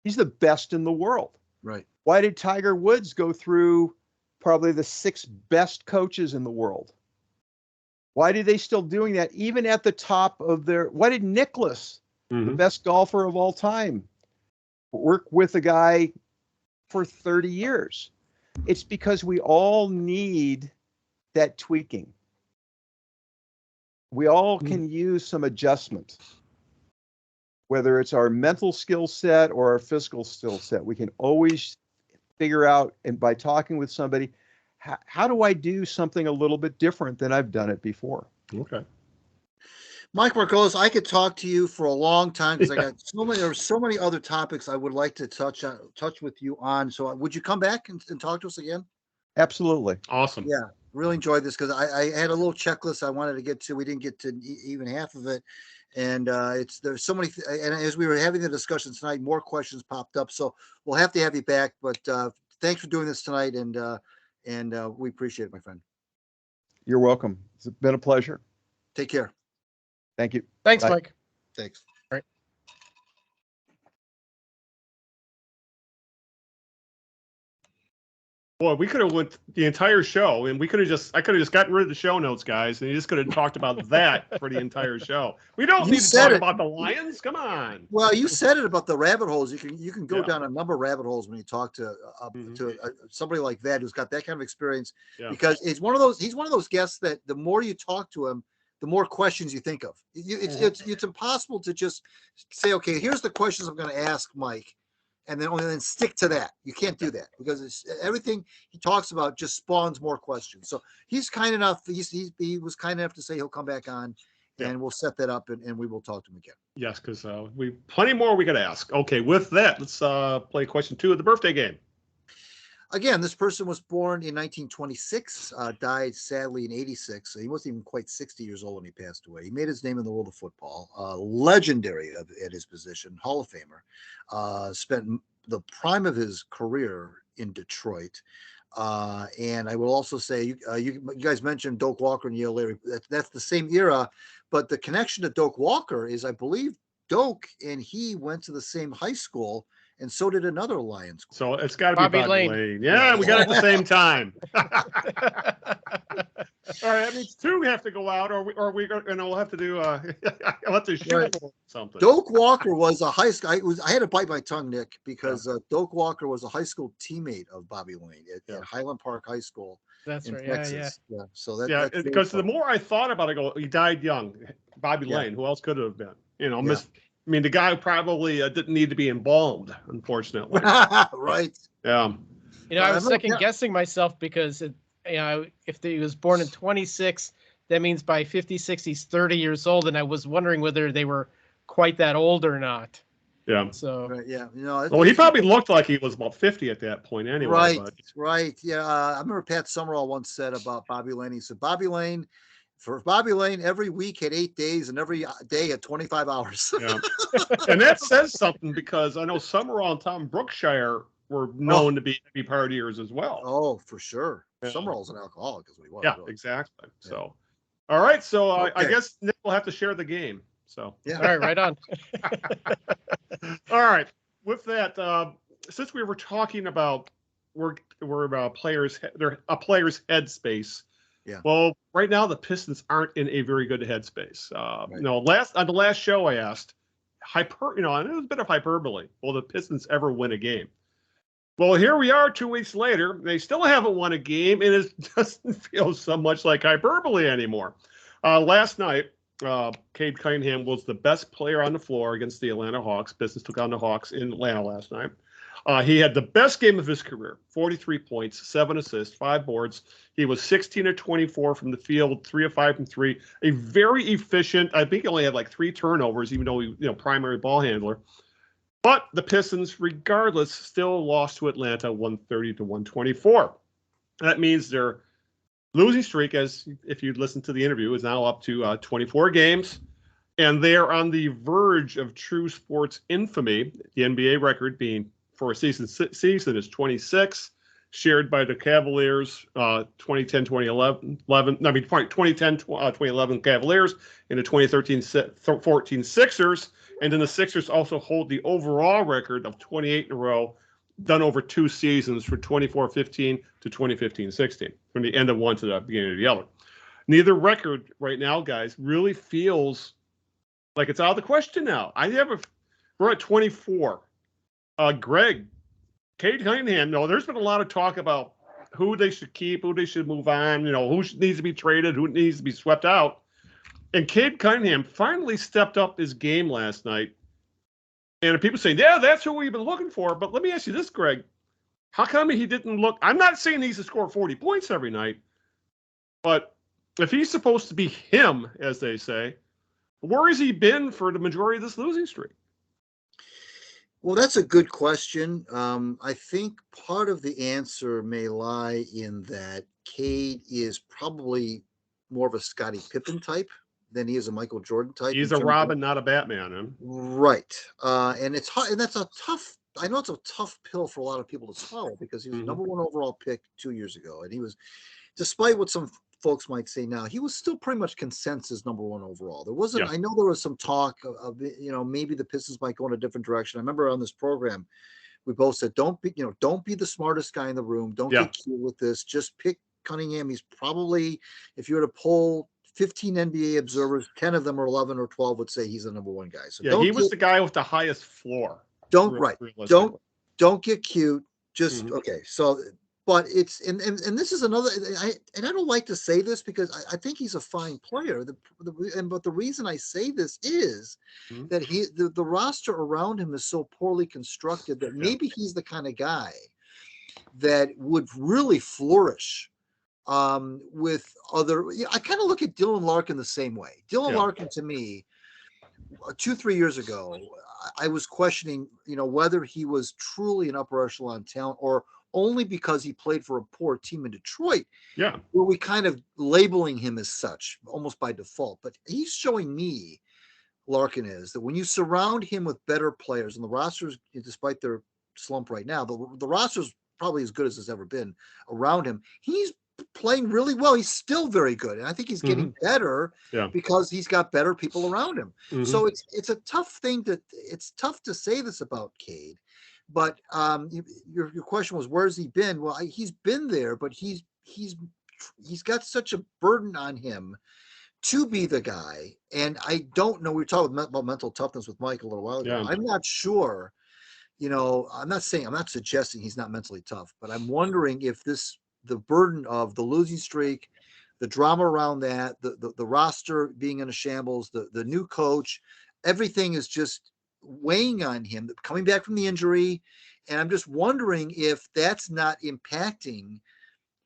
He's the best in the world. Right. Why did Tiger Woods go through probably the 6 best coaches in the world? Why are they still doing that, even at the top of their? Why did Nicklaus, the best golfer of all time, work with a guy for 30 years? It's because we all need that tweaking. We all can use some adjustment, whether it's our mental skill set or our physical skill set. We can always figure out, and by talking with somebody, how do I do something a little bit different than I've done it before? Okay. Mike Margolies, I could talk to you for a long time because I got there's so many other topics I would like to touch with you on. So would you come back and talk to us again? Absolutely. Awesome. Yeah, really enjoyed this because I had a little checklist I wanted to get to. We didn't get to even half of it. And there's so many, and as we were having the discussion tonight, more questions popped up. So we'll have to have you back. But thanks for doing this tonight, and we appreciate it, my friend. You're welcome. It's been a pleasure. Take care. Thank you. Thanks, Bye. Mike. Thanks. All right. Boy, we could have went the entire show, and I could have just gotten rid of the show notes, guys, and you just could have talked about that for the entire show. We don't need to talk about the Lions. Come on. Well, you said it about the rabbit holes. You can go down a number of rabbit holes when you talk to somebody like that who's got that kind of experience. Yeah. Because he's one of those guests that the more you talk to him, the more questions you think of. It's impossible to just say, okay, here's the questions I'm going to ask Mike, and then stick to that. You can't do that because everything he talks about just spawns more questions. So he's kind enough. He was kind enough to say he'll come back on, and we'll set that up, and we will talk to him again. Yes, because we plenty more we could ask. Okay, with that, let's play question 2 of the birthday game. Again, this person was born in 1926, died sadly in 86. So he wasn't even quite 60 years old when he passed away. He made his name in the world of football, legendary at his position, Hall of Famer. Spent the prime of his career in Detroit. And I will also say, you guys mentioned Doak Walker and Yale Larry. That's the same era, but the connection to Doak Walker is, I believe, Doak and he went to the same high school, and so did another Lions. So it's got to be Bobby Lane. Yeah, we got it at the same time. All right, that means 2 have to go out, or we'll have to do. I'll have to shoot something. Doak Walker was a high school. I had to bite my tongue, Nick, because Doak Walker was a high school teammate of Bobby Lane at Highland Park High School. That's right. Texas. Yeah. So that's because the more I thought about it, he died young. Bobby Lane. Who else could it have been? I mean, the guy probably didn't need to be embalmed, unfortunately. Right. Yeah. I was second guessing myself because, if he was born in 26, that means by 56, he's 30 years old. And I was wondering whether they were quite that old or not. Yeah. So, right, yeah. Well, he probably looked like he was about 50 at that point anyway. Right. Right. Yeah. I remember Pat Summerall once said about Bobby Lane. He said, Bobby Lane For Bobby Lane, every week had 8 days, and every day had 25 hours. Yeah. And that says something, because I know Summerall and Tom Brookshire were known to be heavy partiers as well. Oh, for sure. Yeah. Summerall's an alcoholic, as we was. Yeah, really. Exactly. Yeah. So, all right. So I guess Nick will have to share the game. So yeah. All right on. All right. With that, since we were talking about we're about players, they're a player's headspace. Yeah. Well, right now the Pistons aren't in a very good headspace. Right. You know, on the last show I asked, and it was a bit of hyperbole, will the Pistons ever win a game? Well, here we are 2 weeks later. They still haven't won a game, and it doesn't feel so much like hyperbole anymore. Last night, Cade Cunningham was the best player on the floor against the Atlanta Hawks. Pistons took on the Hawks in Atlanta last night. He had the best game of his career, 43 points, 7 assists, 5 boards. He was 16 of 24 from the field, 3 of 5 from 3. A very efficient, I think he only had like 3 turnovers, even though he, primary ball handler. But the Pistons, regardless, still lost to Atlanta 130-124. That means their losing streak, as if you listen to the interview, is now up to 24 games. And they are on the verge of true sports infamy, the NBA record being for a season is 26, shared by the Cavaliers, 2010-2011 Cavaliers, and the 2013-14 Sixers. And then the Sixers also hold the overall record of 28 in a row, done over 2 seasons, from 24-15 to 2015-16, from the end of one to the beginning of the other. Neither record right now, guys, really feels like it's out of the question now. We're at 24. Greg, Cade Cunningham, there's been a lot of talk about who they should keep, who they should move on, who needs to be traded, who needs to be swept out. And Cade Cunningham finally stepped up his game last night. And people saying, yeah, that's who we've been looking for. But let me ask you this, Greg. How come he didn't look? I'm not saying he needs to score 40 points every night. But if he's supposed to be him, as they say, where has he been for the majority of this losing streak? Well, that's a good question. I think part of the answer may lie in that Cade is probably more of a Scottie Pippen type than he is a Michael Jordan type. He's a Robin, not a Batman. Huh? Right. And it's hard, and that's I know it's a tough pill for a lot of people to swallow, because he was the number 1 overall pick 2 years ago. And he was, despite what some folks might say now, he was still pretty much consensus number 1 overall. There wasn't, I know there was some talk of maybe the Pistons might go in a different direction. I remember on this program, we both said, don't be the smartest guy in the room. Don't get cute with this. Just pick Cunningham. He's probably, if you were to poll 15 NBA observers, 10 of them or 11 or 12 would say he's the number 1 guy. So he was the guy with the highest floor. Don't get cute. Just okay. So, but it's and this is another. I don't like to say this because I think he's a fine player. But the reason I say this is that the roster around him is so poorly constructed that maybe he's the kind of guy that would really flourish with other. I kind of look at Dylan Larkin the same way. Dylan Larkin, to me, 2-3 years ago, I was questioning, whether he was truly an upper echelon talent or only because he played for a poor team in Detroit. Yeah. Were we kind of labeling him as such almost by default? But he's showing me, Larkin is, that when you surround him with better players, and the rosters, despite their slump right now, the roster's probably as good as it's ever been around him. He's playing really well. He's still very good, and I think he's getting better because he's got better people around him. So it's a tough thing it's tough to say this about Cade, but your question was, where's he been? Well, he's been there, but he's got such a burden on him to be the guy, and I don't know. We were talking about mental toughness with Mike a little while ago. I'm not sure. I'm not suggesting he's not mentally tough, but I'm wondering if the burden of the losing streak, the drama around that, the roster being in a shambles, the new coach, everything is just weighing on him, coming back from the injury. And I'm just wondering if that's not impacting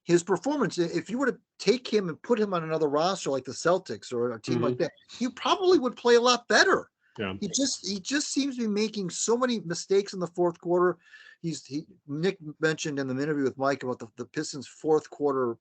his performance. If you were to take him and put him on another roster like the Celtics or a team like that, he probably would play a lot better. Yeah. He just seems to be making so many mistakes in the fourth quarter. Nick mentioned in the interview with Mike about the Pistons' fourth quarter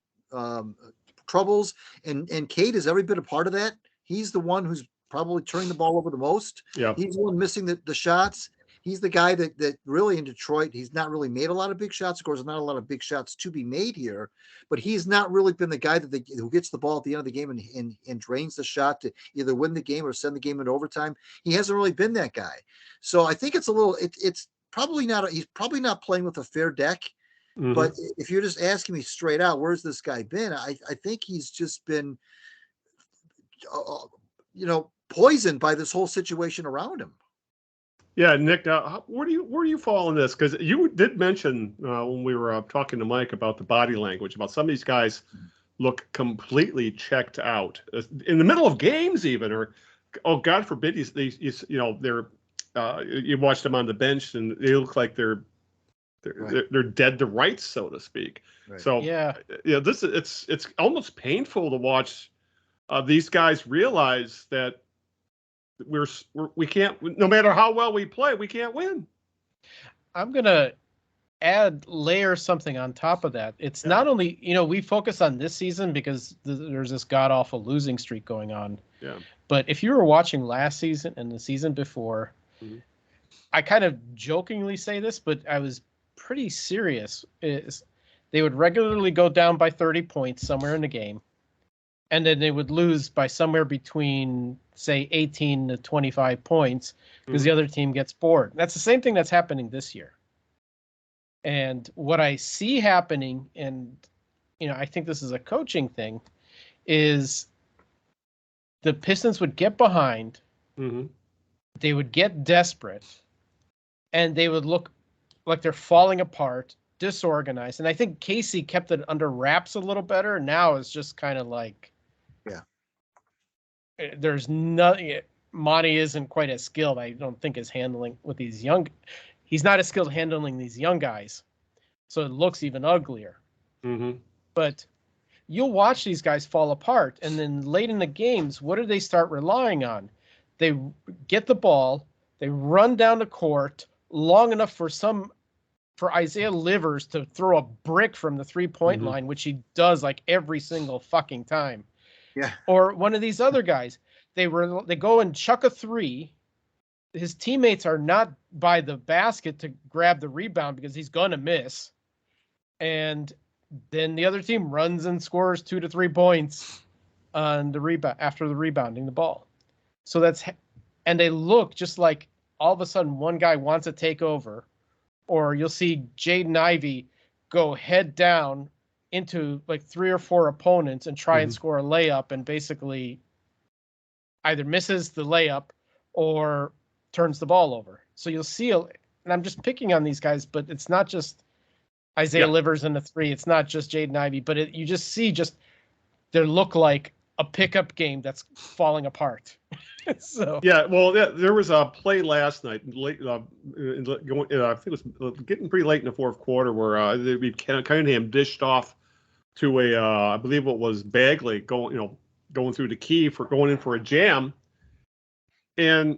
troubles, and Cade is every bit a part of that. He's the one who's probably turning the ball over the most. Yeah. He's the one missing the shots. He's the guy that really in Detroit, he's not really made a lot of big shots. Of course, there's not a lot of big shots to be made here, but he's not really been the guy who gets the ball at the end of the game and drains the shot to either win the game or send the game into overtime. He hasn't really been that guy. So I think it's it's probably not, he's probably not playing with a fair deck. Mm-hmm. But if you're just asking me straight out, where's this guy been? I think he's just been, poisoned by this whole situation around him. Yeah, Nick, where do you fall in this? Because you did mention when we were talking to Mike about the body language, about some of these guys look completely checked out in the middle of games, even, or God forbid, they're you watch them on the bench and they look like they're dead to rights, so to speak. Right. So it's almost painful to watch these guys realize that we can't, no matter how well we play, we can't win. I'm gonna layer something on top of that. It's not only, we focus on this season because there's this god awful losing streak going on. Yeah. But if you were watching last season and the season before, I kind of jokingly say this, but I was pretty serious. Is they would regularly go down by 30 points somewhere in the game, and then they would lose by somewhere between, say, 18 to 25 points because the other team gets bored. That's the same thing that's happening this year. And what I see happening, and I think this is a coaching thing, is the Pistons would get behind, they would get desperate, and they would look like they're falling apart, disorganized. And I think Casey kept it under wraps a little better. Now it's just kind of like, there's nothing. Monty isn't quite as skilled, I don't think, as handling with these young. He's not as skilled handling these young guys, so it looks even uglier. But you'll watch these guys fall apart, and then late in the games, what do they start relying on? They get the ball, they run down the court long enough for Isaiah Livers to throw a brick from the 3-point line, which he does like every single fucking time. Yeah. Or one of these other guys, they go and chuck a three. His teammates are not by the basket to grab the rebound because he's going to miss. And then the other team runs and scores 2 to 3 points on the rebound after the rebounding the ball. So and they look just like all of a sudden one guy wants to take over, or you'll see Jaden Ivey go head down into like 3 or 4 opponents and try and score a layup, and basically either misses the layup or turns the ball over. So you'll see, and I'm just picking on these guys, but it's not just Isaiah Livers in the 3. It's not just Jaden Ivey, but you just see they look like a pickup game that's falling apart. So there was a play last night, late, I think it was getting pretty late in the fourth quarter, where Cunningham dished off to I believe it was Bagley going through the key for going in for a jam, and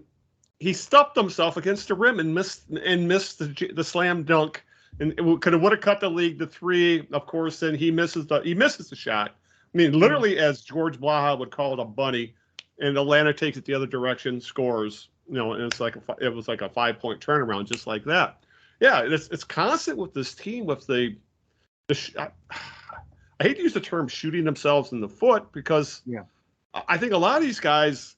he stuffed himself against the rim and missed the slam dunk, and it would have cut the league to 3. Of course, then he misses the shot. I mean, literally, as George Blaha would call it, a bunny, and Atlanta takes it the other direction, scores. And it's like it was like a 5-point turnaround, just like that. Yeah, it's constant with this team with I hate to use the term shooting themselves in the foot, because I think a lot of these guys,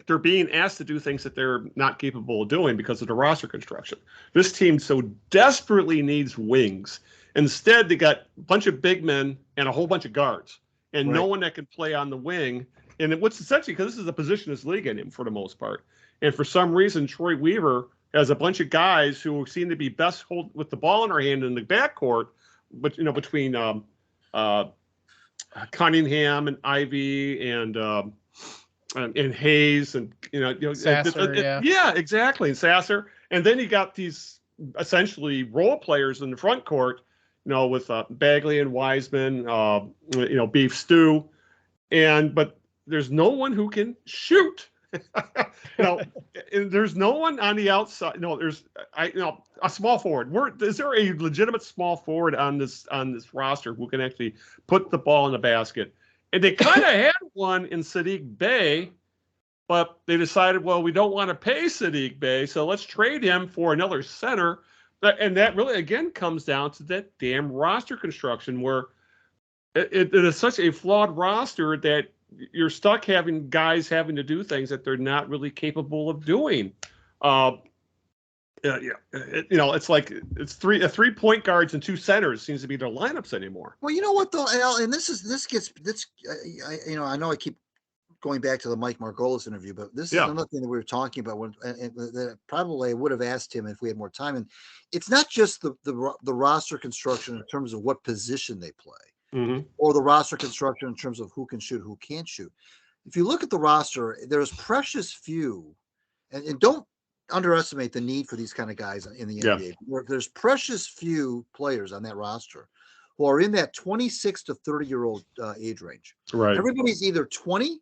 they're being asked to do things that they're not capable of doing because of the roster construction. This team so desperately needs wings. Instead, they got a bunch of big men and a whole bunch of guards, and no one that can play on the wing. And what's essentially, because this is a positionless league in him for the most part. And for some reason, Troy Weaver has a bunch of guys who seem to be best hold with the ball in their hand in the backcourt, but between Cunningham and Ivy and Hayes and Sasser, exactly, and Sasser. And then you got these essentially role players in the front court, with Bagley and Wiseman, Beef Stew, but there's no one who can shoot. There's no one on the outside. No, there's a small forward. Is there a legitimate small forward on this roster who can actually put the ball in the basket And they kind of had one in Saddiq Bey, but they decided, well, we don't want to pay Saddiq Bey, so let's trade him for another center. And that really, again, comes down to that damn roster construction where it is such a flawed roster that you're stuck having guys having to do things that they're not really capable of doing. It's like three point guards and two centers seems to be their lineups anymore. Well, you know what though, Al, and this I know I keep going back to the Mike Margolies interview, but this is another thing that we were talking about that probably I would have asked him if we had more time. And it's not just the roster construction in terms of what position they play, or the roster construction in terms of who can shoot, who can't shoot. If you look at the roster, there's precious few, and don't underestimate the need for these kind of guys in the NBA. There's precious few players on that roster who are in that 26 to 30-year-old age range. Right. Everybody's either 20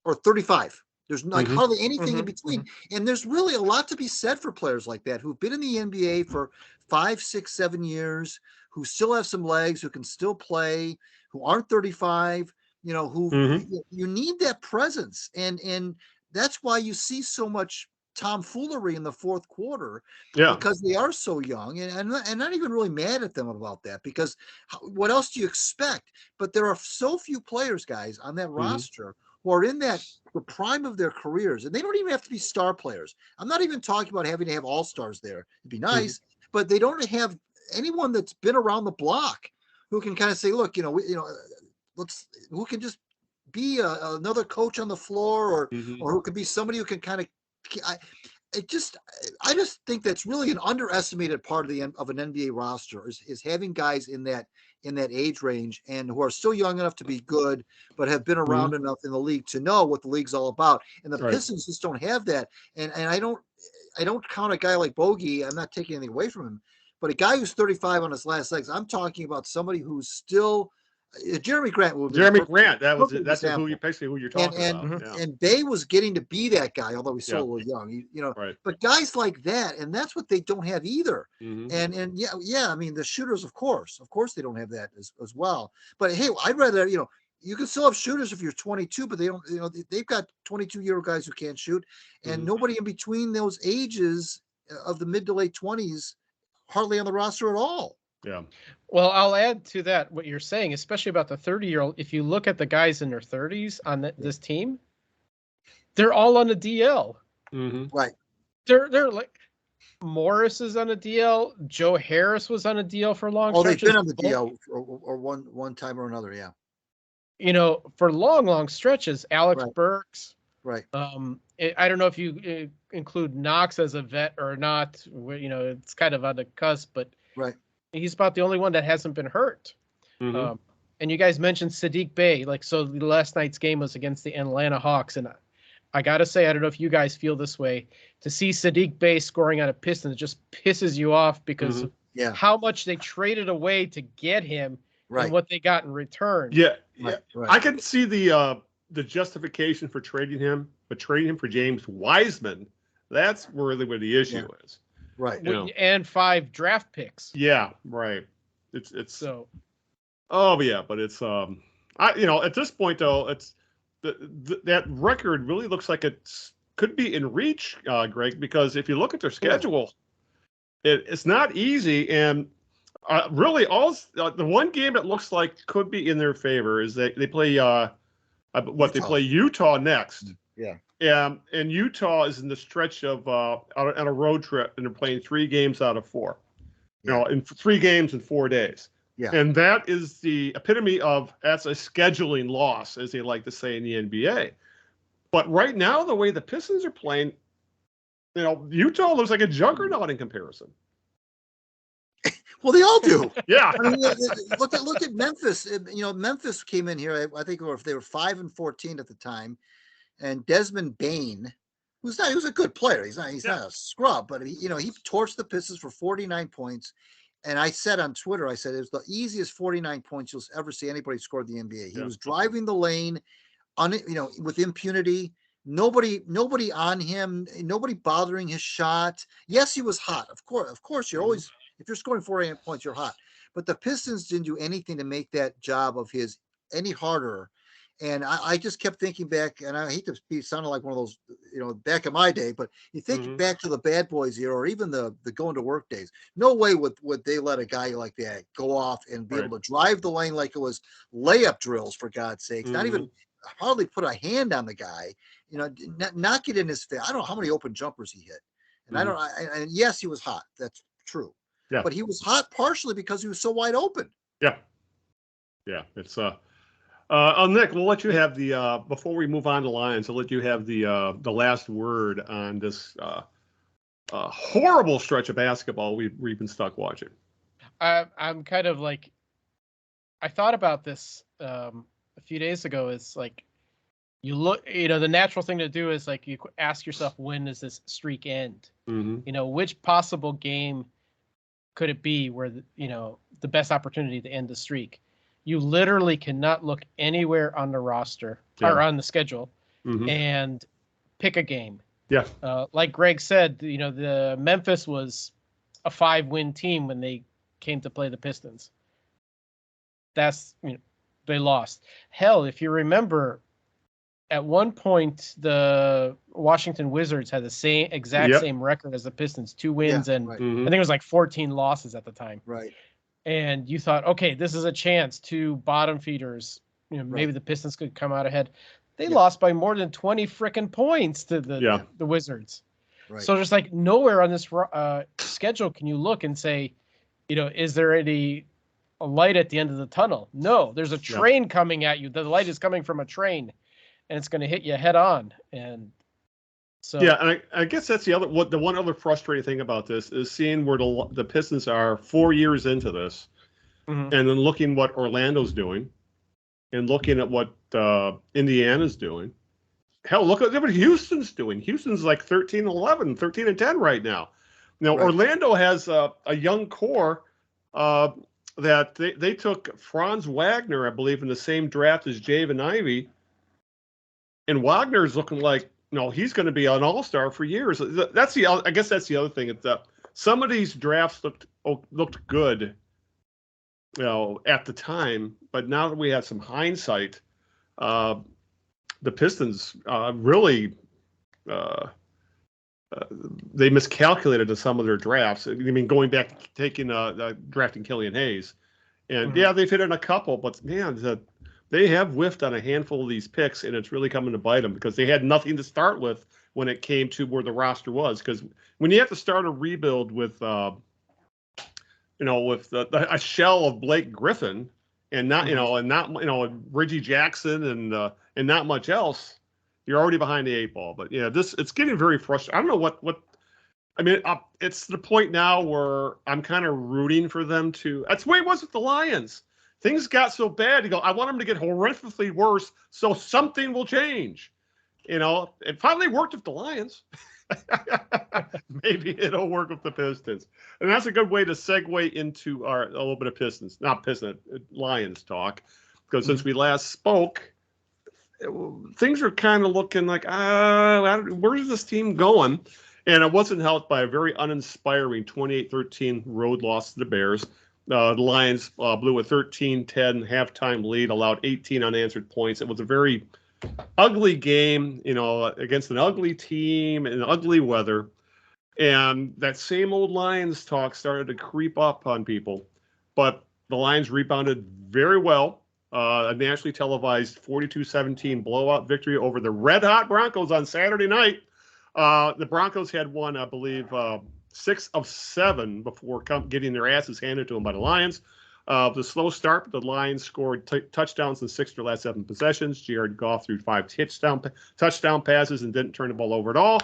or 35. There's like hardly anything in between. And there's really a lot to be said for players like that who've been in the NBA for 5, 6, 7 years, who still have some legs, who can still play, who aren't 35, who you need that presence. And that's why you see so much tomfoolery in the fourth quarter, because they are so young, and not even really mad at them about that, because what else do you expect? But there are so few players, guys, on that roster who are in the prime of their careers, and they don't even have to be star players. I'm not even talking about having to have all-stars there. It'd be nice, but they don't have anyone that's been around the block who can kind of say, look, who can just be another coach on the floor, or who could be somebody who can kind of. I just think that's really an underestimated part of an NBA roster is having guys in that age range and who are still young enough to be good, but have been around enough in the league to know what the league's all about. And the Pistons just don't have that. And I don't count a guy like Bogey. I'm not taking anything away from him, but a guy who's 35 on his last legs. I'm talking about somebody who's still. Jeremy Grant. That's who you're talking about. And Bey was getting to be that guy, although he's still a little young. But guys like that, and that's what they don't have either. And I mean the shooters, of course they don't have that as well. But hey, I'd rather you can still have shooters if you're 22, but they don't. They've got 22-year-old guys who can't shoot, and nobody in between those ages of the mid to late 20s hardly on the roster at all. Yeah. Well, I'll add to that what you're saying, especially about the 30-year-old. If you look at the guys in their 30s on this team, they're all on the DL. Right. They're like Morris is on a DL. Joe Harris was on a DL for long. They've been on the DL or one time or another. Yeah. For long stretches. Alex Burks. Right. I don't know if you include Knox as a vet or not. It's kind of on the cusp, but right. He's about the only one that hasn't been hurt. And you guys mentioned Saddiq Bey. So last night's game was against the Atlanta Hawks. And I got to say, I don't know if you guys feel this way. To see Saddiq Bey scoring on a Pistons just pisses you off because of how much they traded away to get him and what they got in return. Yeah. Right. I can see the justification for trading him, but trading him for James Wiseman, that's really where the issue is. Right. And 5 draft picks. Yeah, right. It's so. Oh yeah, but it's at this point though, it's that record really looks like it could be in reach, Greg, because if you look at their schedule, it's not easy, and really all the one game it looks like could be in their favor is they play they play Utah next. Yeah. And Utah is in the stretch of on a road trip, and they're playing 3 games out of 4. In 3 games in 4 days. Yeah. And that is the epitome of that's a scheduling loss, as they like to say in the NBA. But right now, the way the Pistons are playing, Utah looks like a juggernaut in comparison. Well, they all do. Yeah. I mean, look at Memphis. Memphis came in here. I think they were 5-14 at the time. And Desmond Bane, he was a good player. He's not a scrub, but he torched the Pistons for 49 points. And I said on Twitter, it was the easiest 49 points you'll ever see anybody score in the NBA. He was driving the lane with impunity. Nobody on him, nobody bothering his shot. Yes, he was hot. Of course, you're always, if you're scoring 48 points, you're hot. But the Pistons didn't do anything to make that job of his any harder. And I just kept thinking back, and I hate to be sounding like one of those, back in my day, but you think back to the Bad Boys era, or even the going to work days. No way would they let a guy like that go off and be able to drive the lane like it was layup drills, for God's sakes. Not even hardly put a hand on the guy, not get in his face. I don't know how many open jumpers he hit. And and yes, he was hot. That's true. Yeah. But he was hot partially because he was so wide open. Yeah. Yeah. It's Nick, we'll let you have the before we move on to Lions, I'll let you have the last word on this horrible stretch of basketball we've been stuck watching. I'm kind of like, I thought about this a few days ago. It's like, you look, the natural thing to do is like, you ask yourself, when does this streak end? Which possible game could it be where the best opportunity to end the streak? You literally cannot look anywhere on the roster or on the schedule and pick a game. Yeah. Like Greg said, the Memphis was a 5-win team when they came to play the Pistons. That's, they lost. Hell, if you remember, at one point, the Washington Wizards had the same record as the Pistons, 2 wins and I think it was like 14 losses at the time. Right. And you thought, okay, this is a chance to bottom feeders. Maybe the Pistons could come out ahead. They lost by more than 20 freaking points to the Wizards. Right. So there's like nowhere on this schedule can you look and say, is there a light at the end of the tunnel? No, there's a train coming at you. The light is coming from a train, and it's going to hit you head on. And so and I guess that's the one other frustrating thing about this is seeing where the Pistons are 4 years into this, and then looking what Orlando's doing, and looking at what Indiana's doing. Hell, look at what Houston's doing. Houston's like 13-11, 13-10 right now. Now Orlando has a young core that they took Franz Wagner, I believe, in the same draft as Javen Ivey, and Wagner's looking like, he's going to be an all-star for years. I guess that's the other thing. It's some of these drafts looked good, at the time, but now that we have some hindsight, the Pistons really they miscalculated in some of their drafts. I mean, going back drafting Killian Hayes, and they've hit on a couple, but man, they have whiffed on a handful of these picks, and it's really coming to bite them because they had nothing to start with when it came to where the roster was. Because when you have to start a rebuild with, with a shell of Blake Griffin and not Reggie Jackson and not much else, you're already behind the 8 ball. But it's getting very frustrating. I don't know what. I mean, it's the point now where I'm kind of rooting for them to. That's the way it was with the Lions. Things got so bad, you go, I want them to get horrifically worse so something will change. It finally worked with the Lions. Maybe it'll work with the Pistons. And that's a good way to segue into a little bit of Lions talk. Because since we last spoke, things are kind of looking like, where's this team going? And it wasn't helped by a very uninspiring 28-13 road loss to the Bears. The Lions blew a 13-10 halftime lead, allowed 18 unanswered points. It was a very ugly game, against an ugly team in ugly weather. And that same old Lions talk started to creep up on people. But the Lions rebounded very well. A nationally televised 42-17 blowout victory over the red-hot Broncos on Saturday night. The Broncos had won, I believe, 6 of 7 before getting their asses handed to them by the Lions. The slow start, but the Lions scored touchdowns in 6 of their last 7 possessions. Jared Goff threw 5 touchdown passes and didn't turn the ball over at all.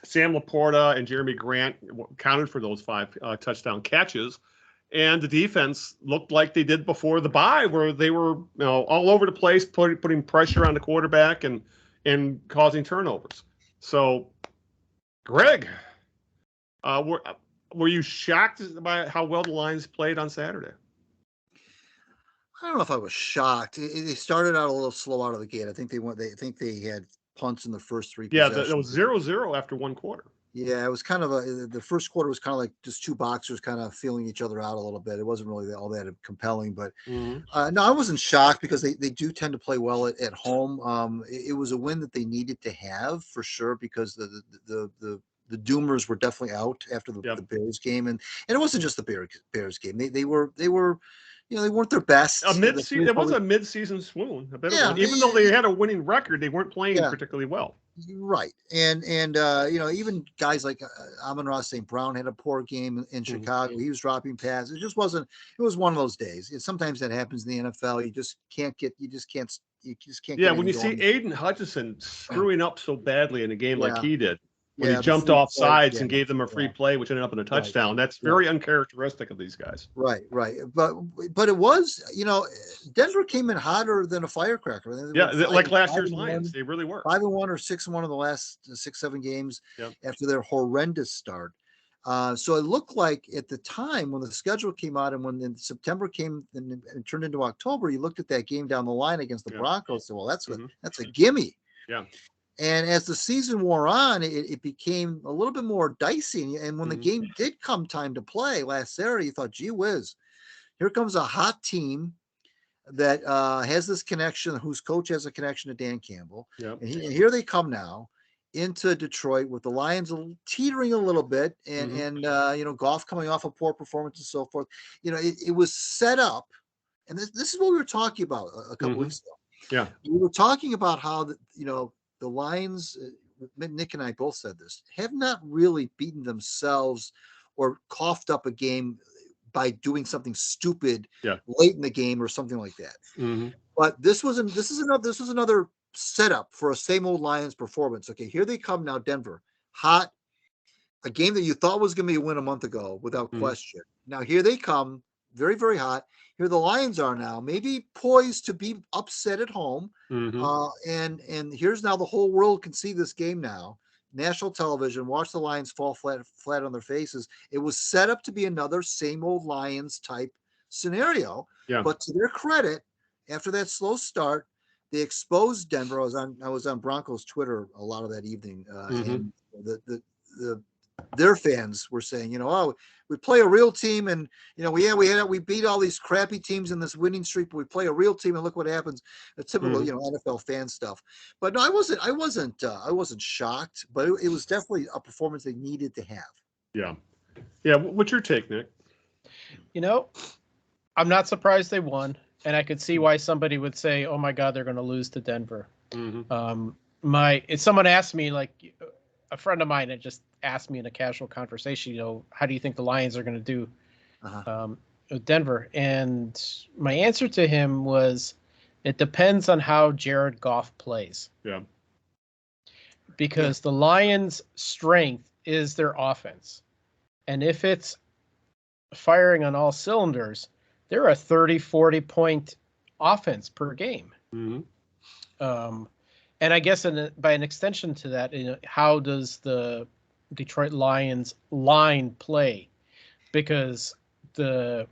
Sam Laporta and Jeremy Grant counted for those 5 touchdown catches. And the defense looked like they did before the bye, where they were all over the place, putting pressure on the quarterback and causing turnovers. So, Greg, were you shocked by how well the Lions played on Saturday? I don't know if I was shocked. They started out a little slow out of the gate. I think they had punts in the first 3 possessions. Yeah, it was 0-0 after 1 quarter. Yeah, it was kind of the first quarter was kind of like just two boxers kind of feeling each other out a little bit. It wasn't really all that compelling, but no, I wasn't shocked because they do tend to play well at home. It was a win that they needed to have for sure because the Doomers were definitely out after the Bears game, and it wasn't just the Bears game. They were they weren't their best. It was a mid-season swoon, a bit of one. Even though they had a winning record, they weren't playing particularly well. Right, and even guys like Amon-Ra St. Brown had a poor game in Chicago. He was dropping passes. It just wasn't. It was one of those days. Sometimes that happens in the NFL. You just can't. Yeah, when you see Aiden Hutchinson screwing up so badly in a game like he did. When he jumped off sides and gave them a free play, which ended up in a touchdown. That's very uncharacteristic of these guys. Right. But it was, Denver came in hotter than a firecracker. Like last year's Lions. They really were. 5-1 or 6-1 of the last 6-7 games after their horrendous start. So it looked like at the time when the schedule came out and when September came and turned into October, you looked at that game down the line against the Broncos and said, well, that's a gimme. Yeah. And as the season wore on, it became a little bit more dicey. And when the game did come time to play last Saturday, you thought, gee whiz, here comes a hot team that has this connection, whose coach has a connection to Dan Campbell. Yep. And here they come now into Detroit with the Lions teetering a little bit and Goff coming off a poor performance and so forth. It was set up. And this is what we were talking about a couple weeks ago. Yeah. We were talking about how, the Lions, Nick and I both said this, have not really beaten themselves or coughed up a game by doing something stupid late in the game or something like that. But this was another setup for a same old Lions performance. Okay, here they come now, Denver, hot, a game that you thought was going to be a win a month ago without question. Now here they come, very, very hot. Here the Lions are now, maybe poised to be upset at home. And here's now the whole world can see this game now. National television, watch the Lions fall flat on their faces. It was set up to be another same old Lions type scenario. Yeah. But to their credit, after that slow start, they exposed Denver. I was on Broncos Twitter a lot of that evening, and their fans were saying, we play a real team, and we beat all these crappy teams in this winning streak, but we play a real team, and look what happens. The typical NFL fan stuff. But no, I wasn't shocked, but it was definitely a performance they needed to have. Yeah. What's your take, Nick? I'm not surprised they won, and I could see why somebody would say, "Oh my God, they're going to lose to Denver." If someone asked me, like a friend of mine had just asked me in a casual conversation, how do you think the Lions are going to do with Denver? And my answer to him was, it depends on how Jared Goff plays. Yeah. Because the Lions' strength is their offense. And if it's firing on all cylinders, they're a 30, 40-point offense per game. And I guess by an extension to that, how does the Detroit Lions line play? Because Jared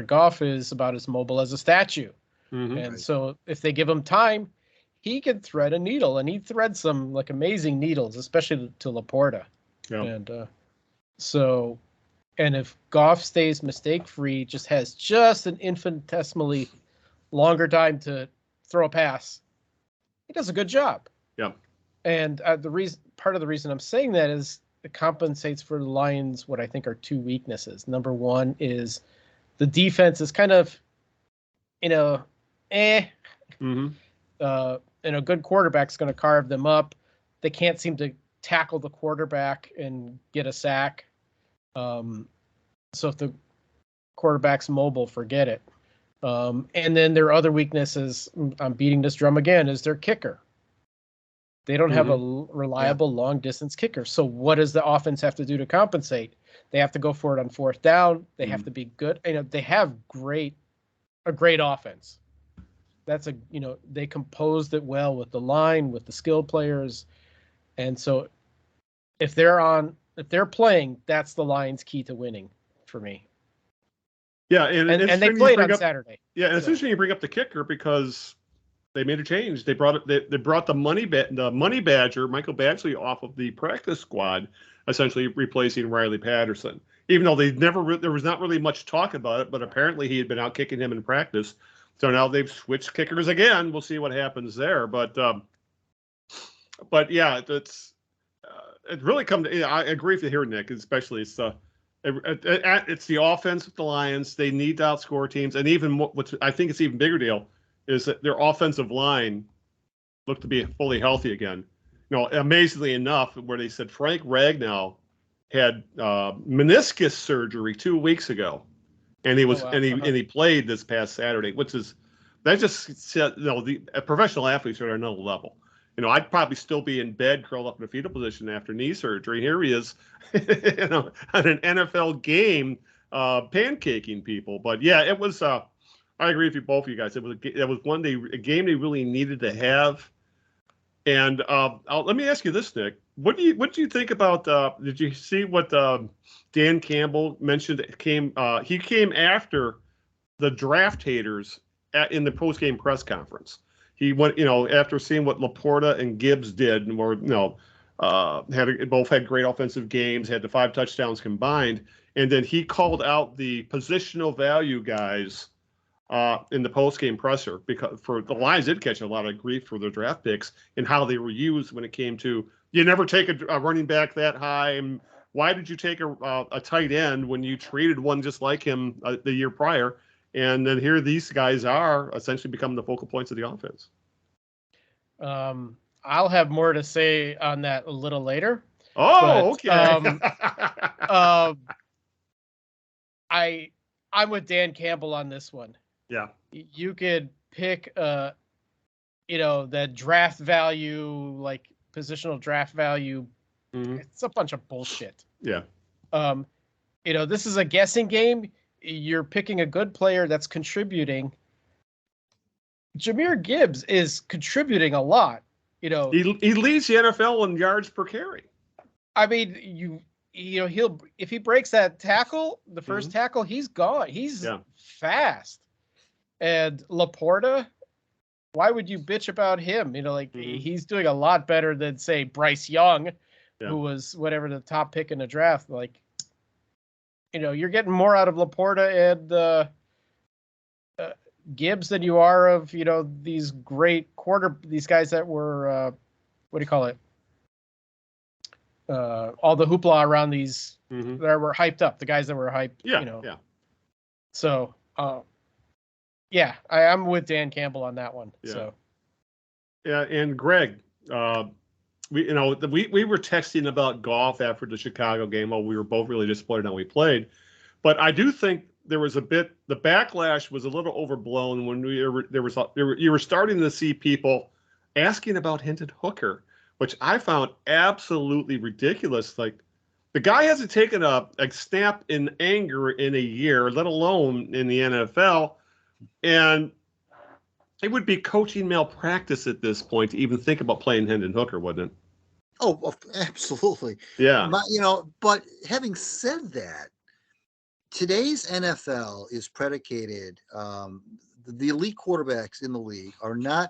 Goff is about as mobile as a statue. And so if they give him time, he can thread a needle, and he threads some like amazing needles, especially to Laporta. Yeah. And if Goff stays mistake-free, has just an infinitesimally longer time to throw a pass, he does a good job. Yeah. And part of the reason I'm saying that is it compensates for the Lions what I think are two weaknesses. Number one is the defense is kind of, and a good quarterback's going to carve them up. They can't seem to tackle the quarterback and get a sack. So if the quarterback's mobile, forget it. And then their other weaknesses, I'm beating this drum again, is their kicker. They don't have a reliable long distance kicker. So what does the offense have to do to compensate? They have to go for it on fourth down. They have to be good. They have a great offense. That's they composed it well with the line, with the skilled players. And so if they're playing, that's the Lions' key to winning for me. Yeah, and they played on Saturday. Yeah, and it's interesting you bring up the kicker because they made a change. They brought the money badger, Michael Badgley, off of the practice squad, essentially replacing Riley Patterson. Even though there was not really much talk about it, but apparently he had been out kicking him in practice. So now they've switched kickers again. We'll see what happens there. But yeah, it really comes. I agree with you here, Nick. Especially it's the offense with the Lions. They need to outscore teams, and even what I think it's even bigger deal is that their offensive line looked to be fully healthy again. Amazingly enough, where they said Frank Ragnow had meniscus surgery 2 weeks ago, and he played this past Saturday, which is that just said a professional athletes are at another level. I'd probably still be in bed curled up in a fetal position after knee surgery. Here he is, at an NFL game, pancaking people. But yeah, it was. I agree with both of you guys. It was a game they really needed to have. And let me ask you this, Nick. What do you think about? Did you see what Dan Campbell mentioned? He came after the draft haters in the post-game press conference. He went, after seeing what Laporta and Gibbs did, and both had great offensive games, had the 5 touchdowns combined, and then he called out the positional value guys in the post-game presser, because for the Lions did catch a lot of grief for their draft picks and how they were used when it came to you never take a running back that high, and why did you take a tight end when you traded one just like him the year prior? And then here these guys are essentially becoming the focal points of the offense. I'll have more to say on that a little later. Oh, but, okay. I'm with Dan Campbell on this one. Yeah. You could pick, that draft value, like positional draft value. Mm-hmm. It's a bunch of bullshit. Yeah. This is a guessing game. You're picking a good player that's contributing. Jahmyr Gibbs is contributing a lot. He leads the NFL in yards per carry. I mean, he'll if he breaks that tackle, the first tackle, he's gone. He's fast. And Laporta, why would you bitch about him? He's doing a lot better than, say, Bryce Young, who was whatever the top pick in the draft. You're getting more out of Laporta and Gibbs than you are of, these great these guys that were, what do you call it? All the hoopla around these that were hyped up, the guys that were hyped, Yeah. So, I'm with Dan Campbell on that one. Yeah. So, yeah. And Greg, we were texting about Goff after the Chicago game. Well, we were both really disappointed how we played, but I do think there was the backlash was a little overblown when you were starting to see people asking about Hendon Hooker, which I found absolutely ridiculous. Like, the guy hasn't taken a snap in anger in a year, let alone in the NFL. And it would be coaching malpractice at this point to even think about playing Hendon Hooker, wouldn't it? Oh, absolutely. Yeah. But having said that, today's NFL is predicated. The elite quarterbacks in the league are not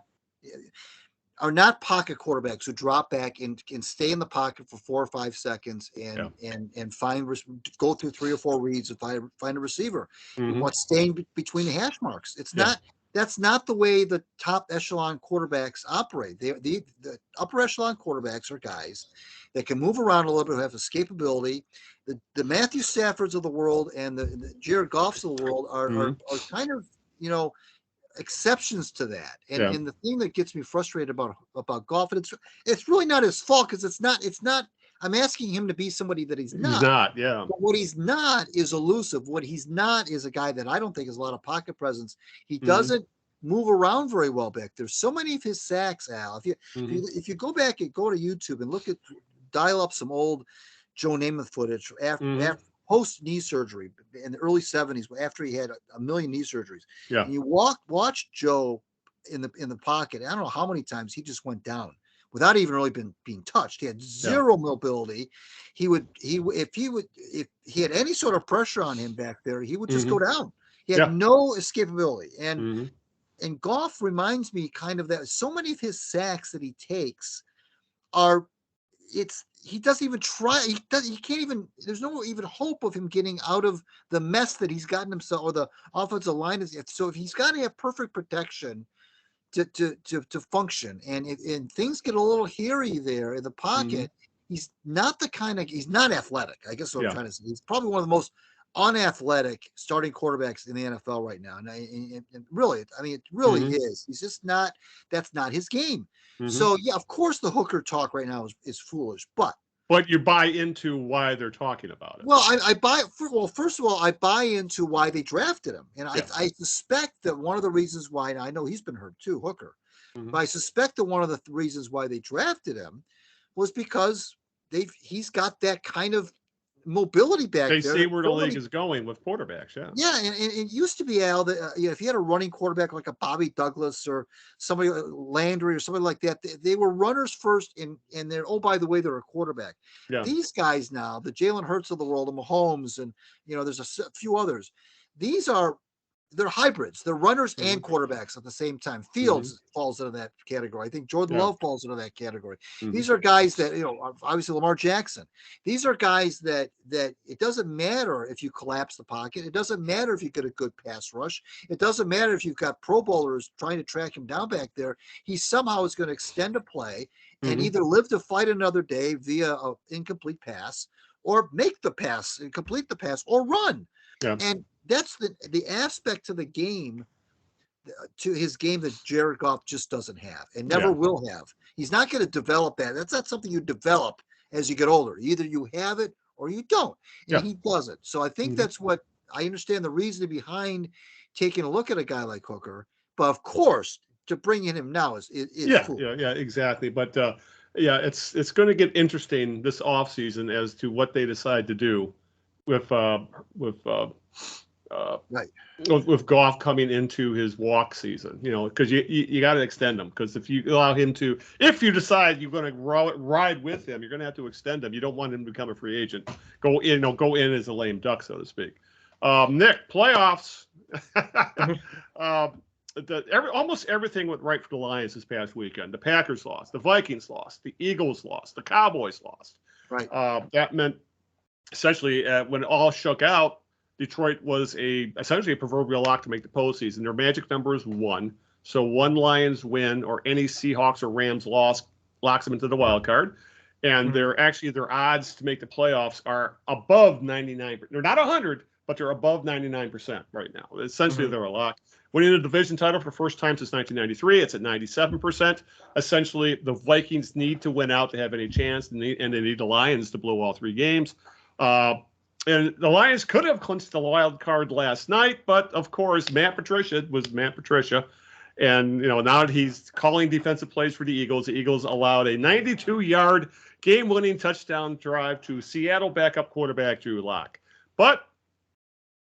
pocket quarterbacks who drop back and can stay in the pocket for 4 or 5 seconds and go through 3 or 4 reads and find a receiver. What's staying between the hash marks? It's not. That's not the way the top echelon quarterbacks operate. The upper echelon quarterbacks are guys that can move around a little bit, who have escapability. The Matthew Staffords of the world and the Jared Goffs of the world are kind of, exceptions to that. And the thing that gets me frustrated about Goff, and it's really not his fault, because it's not. I'm asking him to be somebody that he's not. He's not, yeah. But what he's not is elusive. What he's not is a guy that I don't think has a lot of pocket presence. He doesn't move around very well back there. So many of his sacks, Al, if you go back and go to YouTube and dial up some old Joe Namath footage after post knee surgery in the early 70s, after he had a million knee surgeries. Yeah. And you watch Joe in the pocket. I don't know how many times he just went down without even really being touched. He had zero mobility. If he had any sort of pressure on him back there, he would just go down. He had no escapability. And and Goff reminds me kind of that. So many of his sacks that he takes are, he doesn't even try. He can't even, there's no even hope of him getting out of the mess that he's gotten himself, or the offensive line is. So if he's got to have perfect protection to function, and things get a little hairy there in the pocket, he's not he's not athletic. I guess what I'm trying to say. He's probably one of the most unathletic starting quarterbacks in the NFL right now. And really, I mean, it really is. He's just not, that's not his game. So yeah, of course the hooker talk right now is foolish, but you buy into why they're talking about it. Well, I buy, well, first of all, I buy into why they drafted him. And I suspect that one of the reasons why, and I know he's been hurt too, Hooker, but I suspect that one of the reasons why they drafted him was because he's got that kind of mobility back there. They see where the league is going with quarterbacks, Yeah, and it used to be, Al, that if you had a running quarterback like a Bobby Douglas or somebody, Landry or somebody like that, they were runners first, and they're, oh, by the way, they're a quarterback. Yeah. These guys now, the Jalen Hurts of the world, the Mahomes, and there's a few others. They're hybrids. They're runners and quarterbacks at the same time. Fields falls into that category. I think Jordan Love falls into that category. These are guys that, obviously Lamar Jackson. These are guys that it doesn't matter if you collapse the pocket. It doesn't matter if you get a good pass rush. It doesn't matter if you've got Pro Bowlers trying to track him down back there. He somehow is going to extend a play and either live to fight another day via an incomplete pass, or make the pass and complete the pass, or run. Yeah. And that's the aspect to the game, to his game, that Jared Goff just doesn't have and never will have. He's not going to develop that. That's not something you develop as you get older. Either you have it or you don't. And he doesn't. So I think that's what I understand, the reason behind taking a look at a guy like Hooker. But of course, to bring in him now is cool. Yeah, exactly. But it's going to get interesting this offseason as to what they decide to do with Goff coming into his walk season, because you got to extend him, because if you allow him to, if you decide you're going to ride with him, you're going to have to extend him. You don't want him to become a free agent, go in as a lame duck, so to speak. Nick, playoffs. Almost everything went right for the Lions this past weekend. The Packers lost, the Vikings lost, the Eagles lost, the Cowboys lost. Right. That meant essentially when it all shook out, Detroit was essentially a proverbial lock to make the postseason. Their magic number is 1. So one Lions win or any Seahawks or Rams loss locks them into the wild card. And their odds to make the playoffs are above 99%. They're not 100, but they're above 99% right now. Essentially, they're a lock. Winning the division title for the first time since 1993, it's at 97%. Essentially, the Vikings need to win out to have any chance, and they need the Lions to blow all 3 games. And the Lions could have clinched the wild card last night, but of course, Matt Patricia was Matt Patricia. And, now that he's calling defensive plays for the Eagles allowed a 92-yard game-winning touchdown drive to Seattle backup quarterback Drew Lock. But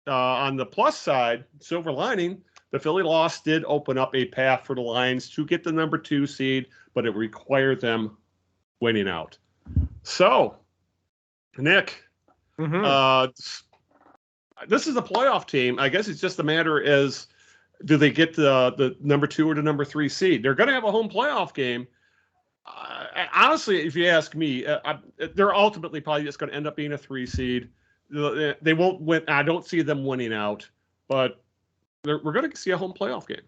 on the plus side, silver lining, the Philly loss did open up a path for the Lions to get the number 2 seed, but it required them winning out. So, Nick, this is a playoff team. I guess it's just a matter is, do they get the number 2 or the number 3 seed? They're going to have a home playoff game. Honestly, if you ask me, they're ultimately probably just going to end up being a 3 seed. They won't win. I don't see them winning out, but we're going to see a home playoff game.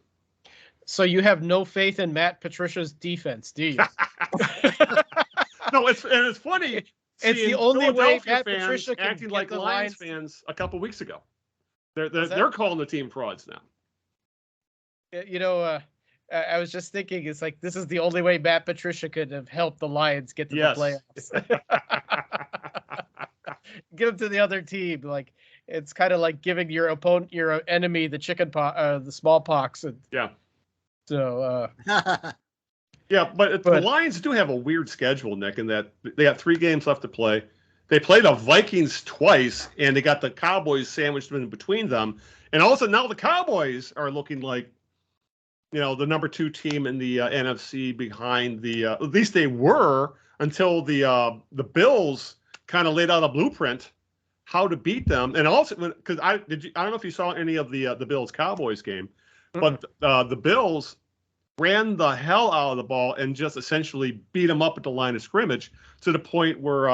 So you have no faith in Matt Patricia's defense, do you? No, it's funny. It's the only way Matt Patricia can acting like Lions fans a couple weeks ago. They're calling the team frauds now. I was just thinking, it's like this is the only way Matt Patricia could have helped the Lions get to the playoffs. Give them to the other team. Like, it's kind of like giving your opponent, your enemy, the the smallpox. So. But the Lions do have a weird schedule, Nick, in that they got 3 games left to play. They play the Vikings twice, and they got the Cowboys sandwiched in between them. And also now the Cowboys are looking like, the number 2 team in the NFC behind at least they were until the Bills kind of laid out a blueprint how to beat them. And also, because I don't know if you saw any of the Bills Cowboys game, But the Bills ran the hell out of the ball and just essentially beat them up at the line of scrimmage to the point where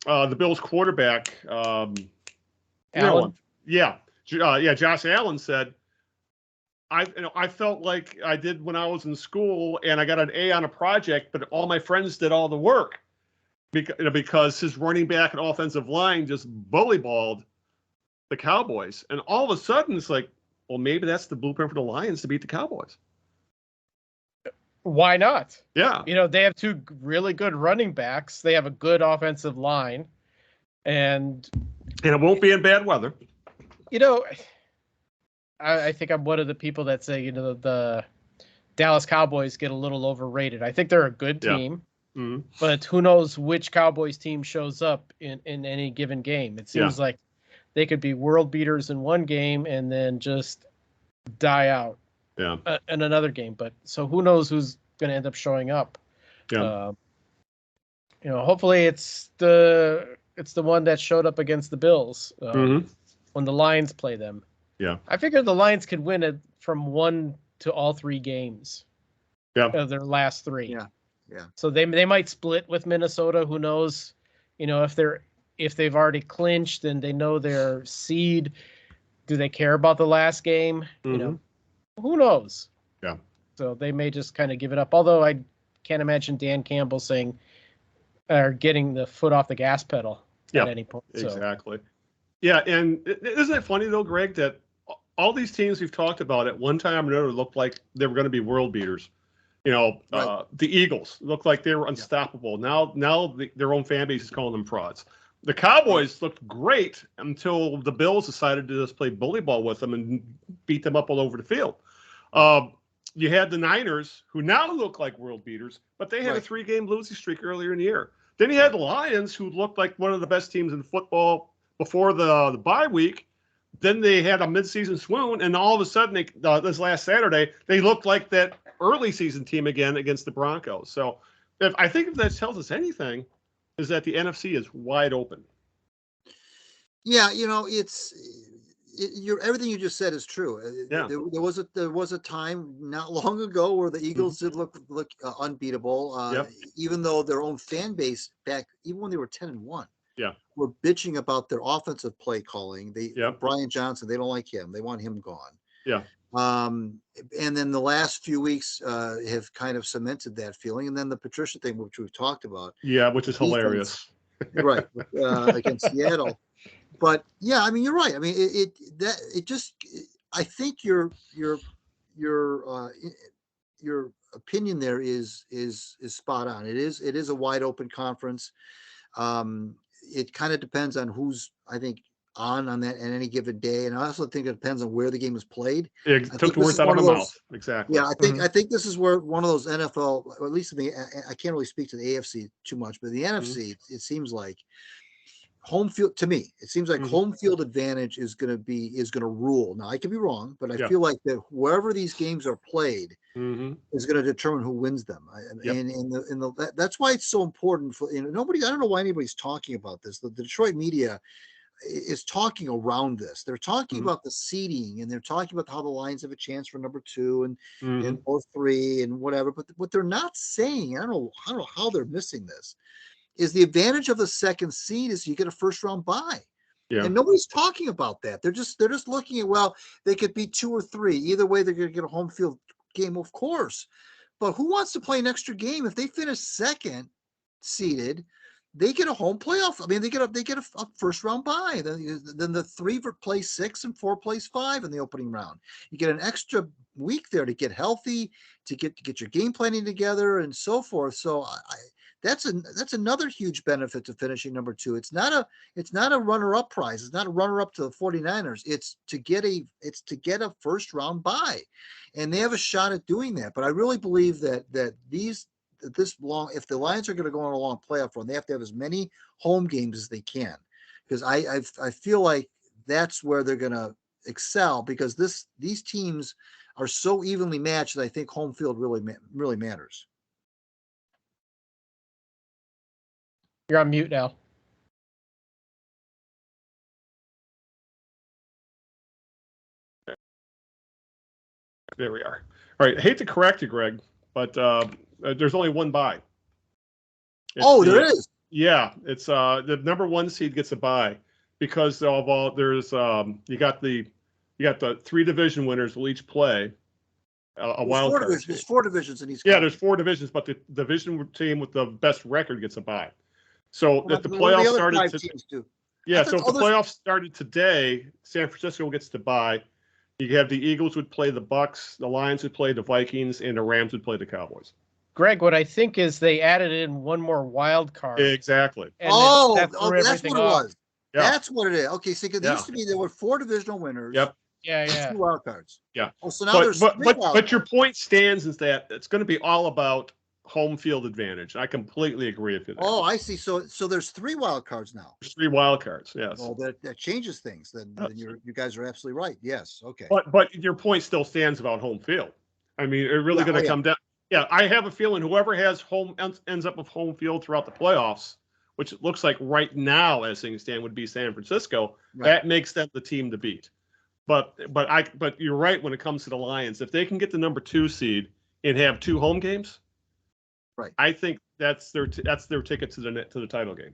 the Bills quarterback, Allen? Josh Allen said, I felt like I did when I was in school and I got an A on a project, but all my friends did all the work because his running back and offensive line just bullyballed the Cowboys. And all of a sudden it's like, well, maybe that's the blueprint for the Lions to beat the Cowboys. Why not? Yeah. They have two really good running backs. They have a good offensive line. And it won't be in bad weather. I think I'm one of the people that say, the Dallas Cowboys get a little overrated. I think they're a good team, but who knows which Cowboys team shows up in any given game. It seems like they could be world beaters in one game and then just die out in another game. But so who knows who's going to end up showing up? Yeah. Hopefully it's the one that showed up against the Bills when the Lions play them. Yeah. I figured the Lions could win it from 1 to all 3 games. Yeah. Of their last 3. Yeah. Yeah. So they might split with Minnesota. Who knows? If they've already clinched and they know their seed, do they care about the last game? Who knows? Yeah. So they may just kind of give it up. Although I can't imagine Dan Campbell saying or getting the foot off the gas pedal at any point. So. Exactly. Yeah, and isn't it funny though, Greg, that all these teams we've talked about at one time or another looked like they were going to be world beaters. The Eagles looked like they were unstoppable. Now their own fan base is calling them frauds. The Cowboys looked great until the Bills decided to just play bully ball with them and beat them up all over the field. You had the Niners, who now look like world beaters, but they had a 3-game losing streak earlier in the year. Then you had the Lions, who looked like one of the best teams in football before the bye week. Then they had a midseason swoon, and all of a sudden, this last Saturday, they looked like that early season team again against the Broncos. So I think if that tells us anything, is that the NFC is wide open. Yeah, everything you just said is true. Yeah. There was a time not long ago where the Eagles did look unbeatable. Even though their own fan base even when they were 10-1. Were bitching about their offensive play calling. Brian Johnson, they don't like him. They want him gone. Yeah. And then the last few weeks have kind of cemented that feeling. And then the Patricia thing, which we've talked about. Yeah, which is hilarious. Right. Against Seattle. But yeah, I mean, you're right. I mean, I think your opinion there is spot on. It is a wide open conference. It kind of depends on who's, I think, on that at any given day, and I also think it depends on where the game is played. It took the words out of my mouth. Exactly. Yeah, I think this is where one of those NFL, or at least I can't really speak to the AFC too much, but the NFC, it seems like home field to me. It seems like home field advantage is going to rule. Now I could be wrong, but I feel like that wherever these games are played is going to determine who wins them. And that's why it's so important for nobody. I don't know why anybody's talking about this. The Detroit media is talking around this. They're talking about the seeding, and they're talking about how the Lions have a chance for number 2 and or 3 and whatever. But what they're not saying, I don't know how they're missing this, is the advantage of the second seed is you get a first round bye. Yeah. And nobody's talking about that. They're just looking at, well, they could be 2 or 3. Either way, they're going to get a home field game, of course. But who wants to play an extra game? If they finish second seeded, they get a home playoff. I mean, they get a first round bye. Then the 3 plays 6 and 4 plays 5 in the opening round. You get an extra week there to get healthy, to get your game planning together, and so forth. So that's another huge benefit to finishing number 2. It's not a runner-up prize. It's not a runner-up to the 49ers. It's to get a first round bye, and they have a shot at doing that. But I really believe that if the Lions are going to go on a long playoff run, they have to have as many home games as they can, because I feel like that's where they're going to excel, because these teams are so evenly matched that I think home field really matters. You're on mute now. There we are. All right. I hate to correct you, Greg, but there's only one bye. There is. Yeah, it's the number 1 seed gets a bye because of all there's you got the 3 division winners will each play a wild card. There's 4 divisions in each. Yeah, there's 4 divisions, but the division team with the best record gets a bye. So if the playoffs started so if the playoffs started today, San Francisco gets to bye. You have the Eagles would play the Bucks, the Lions would play the Vikings, and the Rams would play the Cowboys. Greg, what I think is they added in one more wild card. Exactly. That's what it was. Yeah. That's what it is. Okay, so it used to be there were 4 divisional winners. Yep. Yeah. 2 wild cards. Yeah. Oh, so now there's 3 wild cards. But your point stands is that it's going to be all about home field advantage. I completely agree with you there. Oh, I see. So there's 3 wild cards now. There's 3 wild cards. Yes. Well, that changes things. Then you guys are absolutely right. Yes. Okay. But your point still stands about home field. I mean, it's really going to come down. Yeah, I have a feeling whoever has ends up with home field throughout the playoffs, which it looks like right now as things stand would be San Francisco. Right. That makes them the team to beat. But you're right when it comes to the Lions. If they can get the number 2 seed and have 2 home games, right? I think that's their ticket to the title game.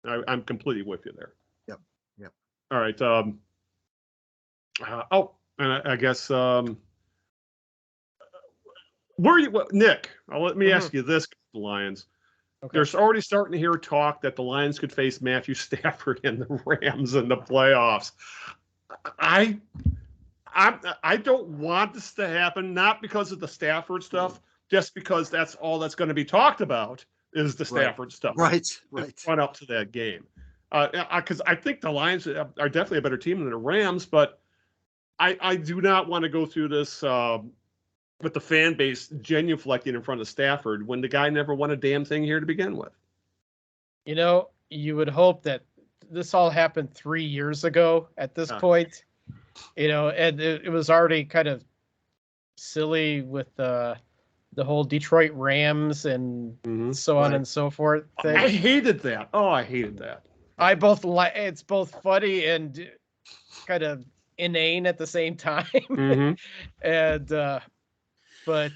I'm completely with you there. Yep. All right. And I guess. Nick, let me ask you this, the Lions. Okay. There's already starting to hear talk that the Lions could face Matthew Stafford and the Rams in the playoffs. I don't want this to happen, not because of the Stafford stuff, just because that's all that's going to be talked about is the Stafford stuff. Right. Run up to that game. Because I think the Lions are definitely a better team than the Rams, but I do not want to go through this with the fan base genuflecting in front of Stafford when the guy never won a damn thing here to begin with. You know, you would hope that this all happened 3 years ago at this point, and it was already kind of silly with the whole Detroit Rams and so on and so forth thing. I hated that. Oh, I hated that. It's both funny and kind of inane at the same time. And, but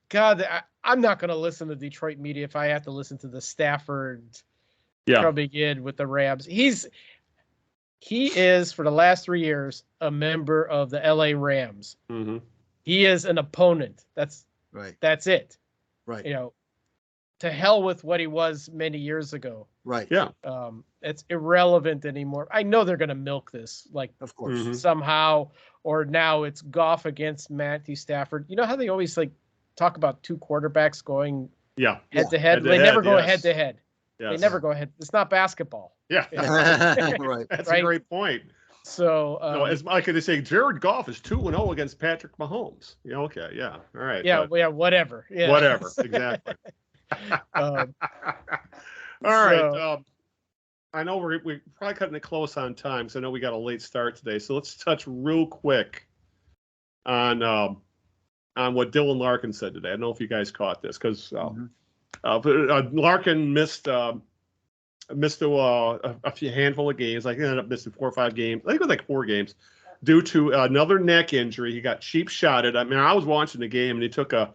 God, I'm not going to listen to Detroit media if I have to listen to the Stafford coming in with the Rams. He is for the last 3 years a member of the LA Rams. He is an opponent. That's right. That's it. Right. To hell with what he was many years ago. Right. Yeah. It's irrelevant anymore. I know they're going to milk this, of course, somehow, or now it's Goff against Matthew Stafford. You know how they always talk about 2 quarterbacks going head to head? They never go head to head. They never go ahead. It's not basketball. Yeah. Right. That's a great point. So, as Mike could say, Jared Goff is 2-0 against Patrick Mahomes. Okay. Yeah. All right. Yeah. Whatever. Yeah. Whatever. Exactly. All right. I know we're probably cutting it close on time, so I know we got a late start today. So let's touch real quick on what Dylan Larkin said today. I don't know if you guys caught this because Larkin missed a handful of games. He ended up missing 4 or 5 games. I think it was 4 games due to another neck injury. He got cheap shotted. I mean, I was watching the game and he took it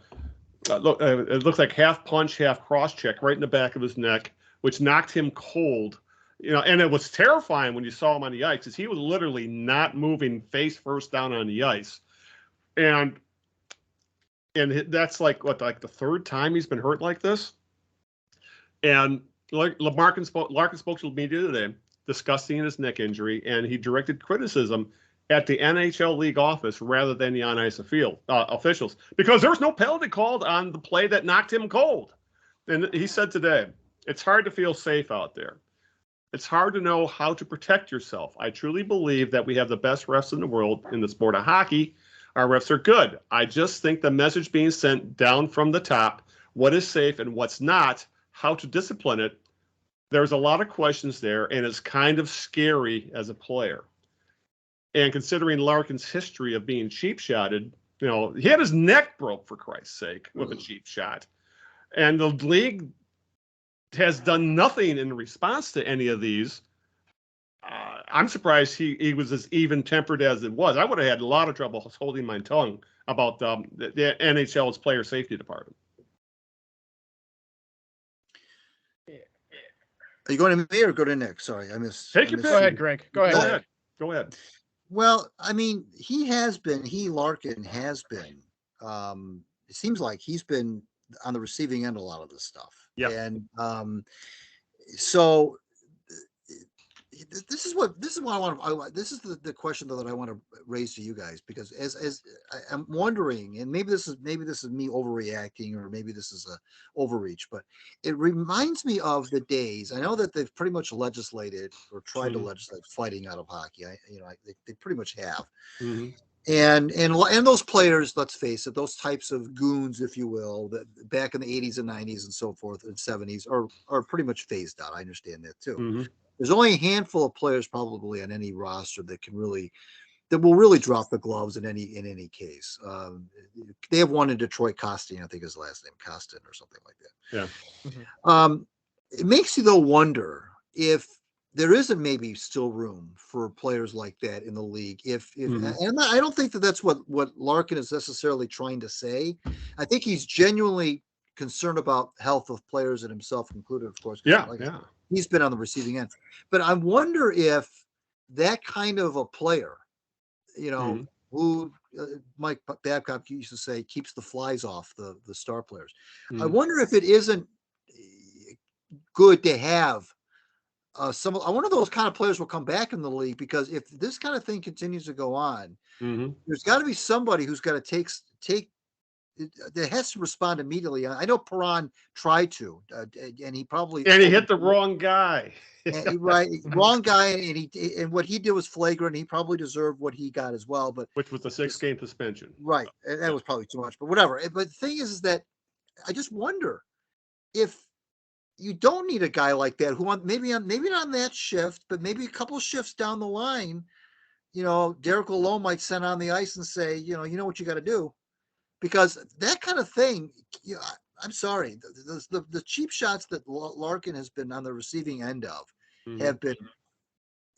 looked like half punch, half cross check right in the back of his neck, which knocked him cold. And it was terrifying when you saw him on the ice because he was literally not moving face first down on the ice. And that's the 3rd time he's been hurt like this. And Larkin spoke to the media today discussing his neck injury, and he directed criticism at the NHL league office rather than the on-ice officials because there was no penalty called on the play that knocked him cold. And he said today, it's hard to feel safe out there. It's hard to know how to protect yourself. I truly believe that we have the best refs in the world in the sport of hockey. Our refs are good. I just think the message being sent down from the top, what is safe and what's not, how to discipline it, there's a lot of questions there, and it's kind of scary as a player. And considering Larkin's history of being cheap-shotted, he had his neck broke, for Christ's sake, with a cheap shot. And the league has done nothing in response to any of these. I'm surprised he was as even-tempered as it was. I would have had a lot of trouble holding my tongue about the NHL's player safety department. Are you going to me or go to Nick? Sorry, I missed. Take your pick. Go ahead, Greg. Go ahead. Go ahead. Well, I mean, Larkin has been. It seems like he's been on the receiving end of a lot of this stuff. Yeah. And so this is what I want. This is the question that I want to raise to you guys, because as I'm wondering, and maybe this is me overreacting, or maybe this is a overreach, but it reminds me of the days. I know that they've pretty much legislated or tried to legislate fighting out of hockey. They pretty much have. Mm-hmm. And those players, let's face it, those types of goons, if you will, that back in the 80s and 90s and so forth, and 70s are pretty much phased out. I understand that too. Mm-hmm. There's only a handful of players probably on any roster that will really drop the gloves in any case. They have one in Detroit, Costin, I think his last name, Costin or something like that. Yeah. Mm-hmm. It makes you though wonder if there isn't maybe still room for players like that in the league. And I don't think that's what Larkin is necessarily trying to say. I think he's genuinely concerned about health of players and himself included, of course. Yeah. He's been on the receiving end, but I wonder if that kind of a player, who Mike Babcock used to say keeps the flies off the star players. I wonder if it isn't good to have I wonder if those kind of players will come back in the league, because if this kind of thing continues to go on, there's got to be somebody who's got to take that has to respond immediately. I know Perron tried to, and he hit the wrong guy. Wrong guy, and what he did was flagrant. He probably deserved what he got as well, but which was a 6-game suspension. Right, and that was probably too much, but whatever. But the thing is that I just wonder if you don't need a guy like that who maybe not on that shift, but maybe a couple shifts down the line, Derek Lalonde might send on the ice and say, you know what you got to do, because that kind of thing. I'm sorry, the cheap shots that Larkin has been on the receiving end of have been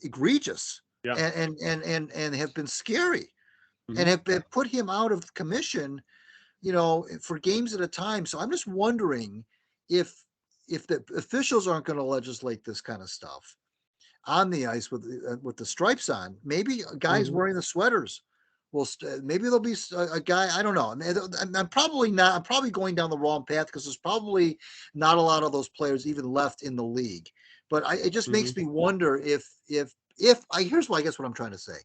egregious, and have been scary, and have put him out of commission, for games at a time. So I'm just wondering if the officials aren't going to legislate this kind of stuff on the ice with the stripes on, maybe guys wearing the sweaters maybe there'll be a guy. I don't know. I'm probably not. I'm probably going down the wrong path, because there's probably not a lot of those players even left in the league. But it just makes me wonder if here's what I guess what I'm trying to say.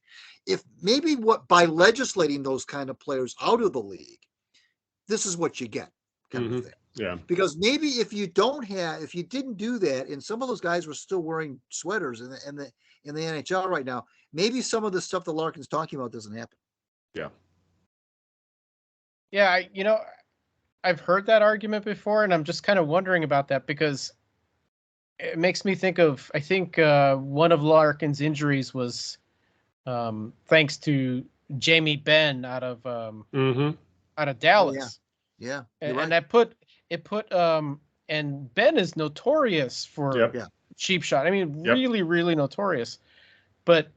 If maybe by legislating those kind of players out of the league, this is what you get, kind of thing. Yeah. Because maybe if you didn't do that, and some of those guys were still wearing sweaters in the NHL right now, maybe some of the stuff that Larkin's talking about doesn't happen. Yeah. Yeah, I've heard that argument before, and I'm just kind of wondering about that, because it makes me think of, I think one of Larkin's injuries was thanks to Jamie Benn out of Dallas. Yeah. And that put and Ben is notorious for cheap shot. I mean, really, really notorious. But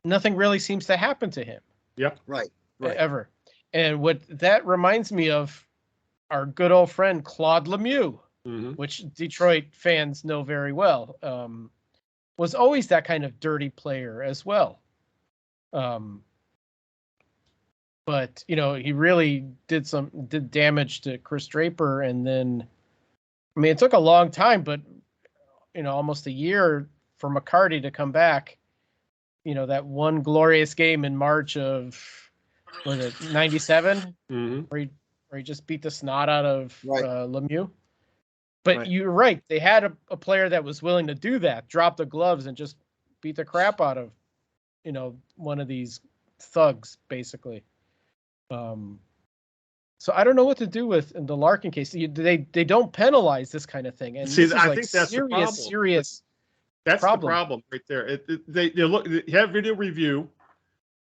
nothing really seems to happen to him. Yep. Right. Ever. And what that reminds me of, our good old friend Claude Lemieux, which Detroit fans know very well, was always that kind of dirty player as well. But, he really did damage to Chris Draper. And then, it took a long time, but, almost a year for McCarty to come back. That one glorious game in March of, was it 97? Where he just beat the snot out of Lemieux. But you're right. They had a player that was willing to do that, drop the gloves and just beat the crap out of, one of these thugs, basically. So I don't know what to do with in the Larkin case. They don't penalize this kind of thing. And see, I think that's the problem. Serious. That's the problem right there. They have video review,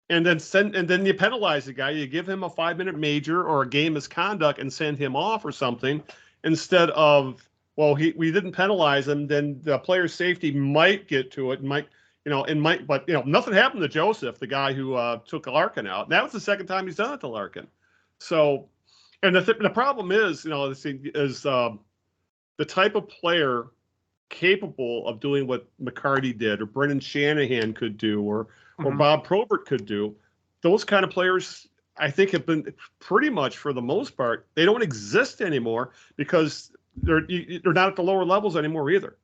and then you penalize the guy. You give him a 5-minute major or a game misconduct and send him off or something, instead of, we didn't penalize him. Then the player's safety might get to it. nothing happened to Joseph, the guy who took Larkin out. And that was the second time he's done it to Larkin. So, and the problem is, the type of player capable of doing what McCarty did, or Brendan Shanahan could do, or Bob Probert could do. Those kind of players, I think, have been pretty much, for the most part, they don't exist anymore because they're not at the lower levels anymore either.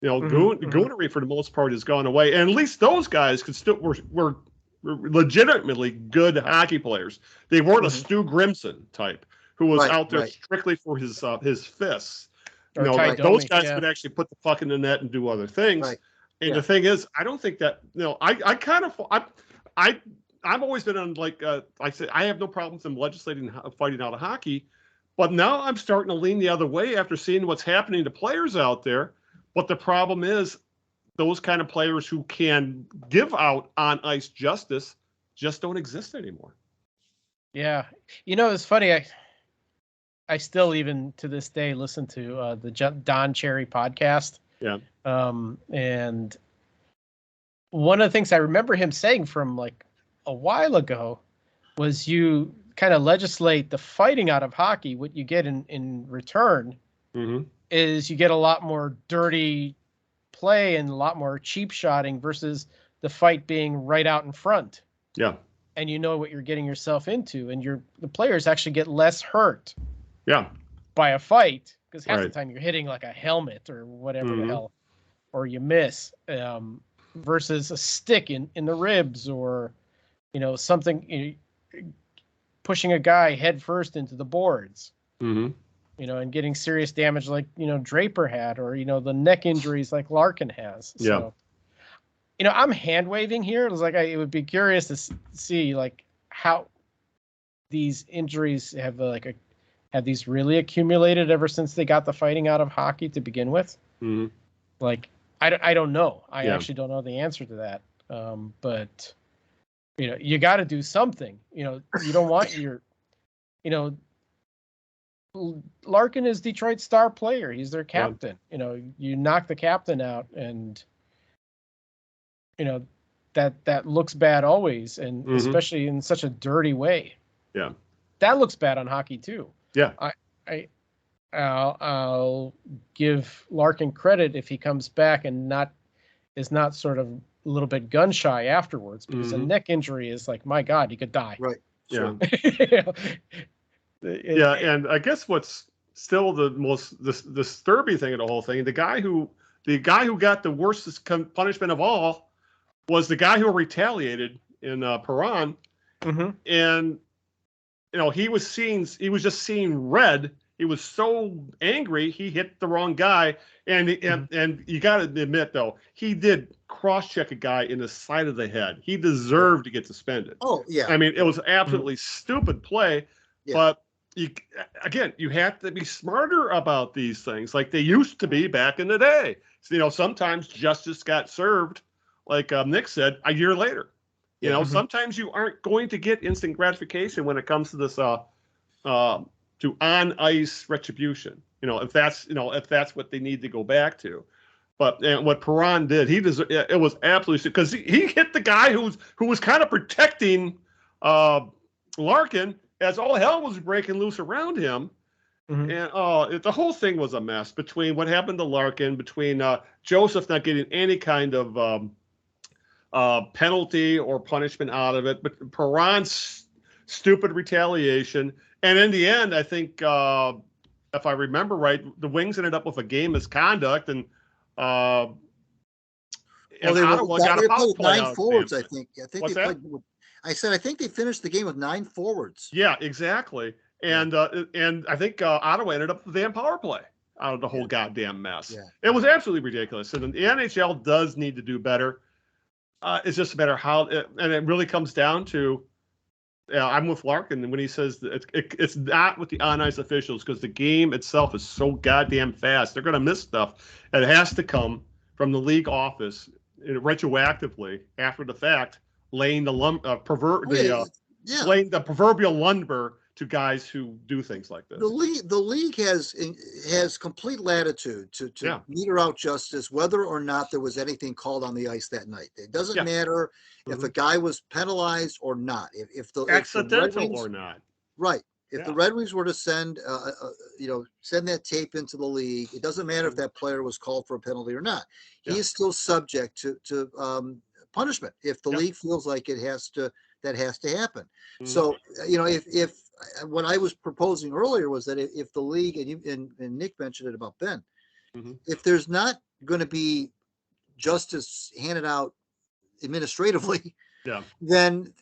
Goonery for the most part has gone away, and at least those guys were legitimately good hockey players. They weren't a Stu Grimson type who was out there strictly for his fists. Those guys could actually put the puck in the net and do other things. Right. And the thing is, I don't think that I've always been on, like I said, I have no problems in legislating fighting out of hockey, but now I'm starting to lean the other way after seeing what's happening to players out there. But the problem is, those kind of players who can give out on ice justice just don't exist anymore. Yeah, it's funny. I still, even to this day, listen to the Don Cherry podcast. Yeah. And one of the things I remember him saying from like a while ago was, you kind of legislate the fighting out of hockey. What you get in return is you get a lot more dirty play and a lot more cheap shotting versus the fight being right out in front. Yeah. And you know what you're getting yourself into, and the players actually get less hurt. Yeah. By a fight, because half the time you're hitting like a helmet or whatever the hell, or you miss, versus a stick in the ribs, or something, pushing a guy head first into the boards. And getting serious damage like, Draper had, or, the neck injuries like Larkin has. So, I'm hand waving here. It was like, it would be curious to see like how these injuries have these really accumulated ever since they got the fighting out of hockey to begin with. Like, I don't know. I actually don't know the answer to that. But you got to do something, you don't want Larkin is Detroit's star player. He's their captain. You knock the captain out, and that looks bad always, and especially in such a dirty way. Yeah, that looks bad on hockey too. Yeah, I'll give Larkin credit if he comes back and is not sort of a little bit gun shy afterwards, because a neck injury is like, my God, he could die. Right. Yeah. And I guess what's still the most disturbing thing of the whole thing, the guy who got the worst punishment of all was the guy who retaliated in Perron, and he was just seeing red. He was so angry he hit the wrong guy, and you got to admit though, he did cross-check a guy in the side of the head. He deserved to get suspended. Oh yeah, I mean, it was absolutely stupid play, but. You have to be smarter about these things, like they used to be back in the day. So, sometimes justice got served, like Nick said, a year later. Sometimes you aren't going to get instant gratification when it comes to this to on ice retribution. If that's what they need to go back to. But what Perron did, it was absolutely, because he hit the guy who was kind of protecting Larkin, as all hell was breaking loose around him. And the whole thing was a mess, between what happened to Larkin, between Joseph not getting any kind of penalty or punishment out of it, but Perron's stupid retaliation. And in the end, I think, if I remember right, the Wings ended up with a game misconduct, and Ottawa got a power play 9 forwards, I think. What's they that? played. I think they finished the game with 9 forwards. Yeah, exactly. And I think Ottawa ended up with the damn power play out of the whole goddamn mess. Yeah. It was absolutely ridiculous. And the NHL does need to do better. It's just a matter how, and it really comes down to, I'm with Larkin when he says that it's not with the on-ice officials, because the game itself is so goddamn fast. They're going to miss stuff. It has to come from the league office retroactively after the fact, laying the proverbial lumber to guys who do things like this. The league has complete latitude to meter out justice, whether or not there was anything called on the ice that night. It doesn't matter if a guy was penalized or not. If the accidental or not. Right. If the Red Wings were to send that tape into the league, it doesn't matter if that player was called for a penalty or not. He is still subject to punishment if the league feels like that has to happen. So, if what I was proposing earlier was that if the league, and Nick mentioned it about Ben, if there's not going to be justice handed out administratively, then,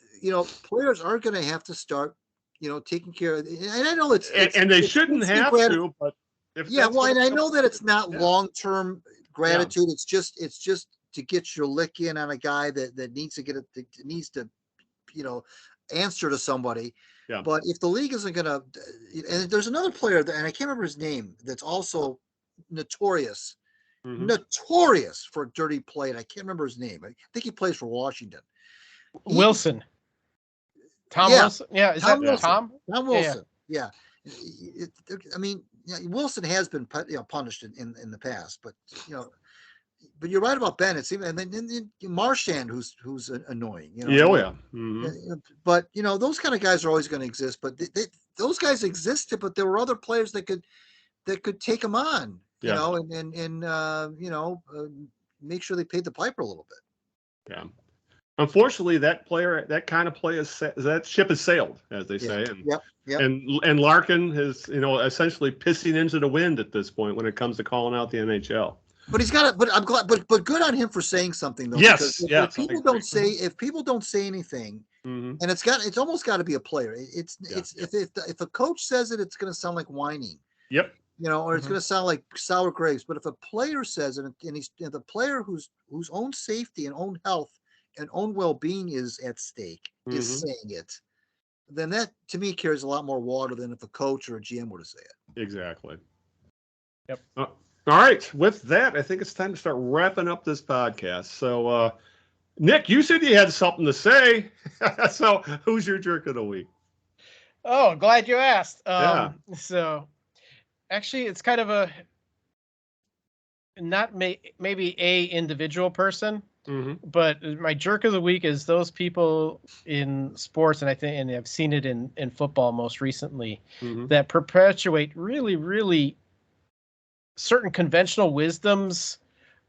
players are going to have to start, taking care of it. And I know and they shouldn't have to, but and I know that it's not long-term gratitude. It's just to get your lick in on a guy that needs to answer to somebody. Yeah. But if the league isn't going to, and there's another player and I can't remember his name, that's also notorious for a dirty play. And I can't remember his name. I think he plays for Washington. Wilson. Tom Wilson. Yeah. Is that Wilson. Tom? Tom Wilson. Yeah. Wilson has been punished in the past, but but you're right about Ben. It's even, and then Marchand, who's annoying. But those kind of guys are always going to exist. But those guys existed, but there were other players that could take them on. And make sure they paid the piper a little bit. Yeah. Unfortunately, that kind of play that ship has sailed, as they say. And Larkin is essentially pissing into the wind at this point when it comes to calling out the NHL. But he's got it. But I'm glad. But good on him for saying something though. Yes. If people don't say anything, and it's almost got to be a player. If a coach says it, it's going to sound like whining. Yep. Or it's going to sound like sour grapes. But if a player says it, and he's the player whose own safety and own health and own well-being is at stake, is saying it, then that to me carries a lot more water than if a coach or a GM were to say it. Exactly. Yep. All right. With that, I think it's time to start wrapping up this podcast. So, Nick, you said you had something to say. So, who's your jerk of the week? Oh, glad you asked. So, actually, it's kind of a not maybe a individual person, but my jerk of the week is those people in sports, and I've seen it in football most recently, that perpetuate really, really certain conventional wisdoms,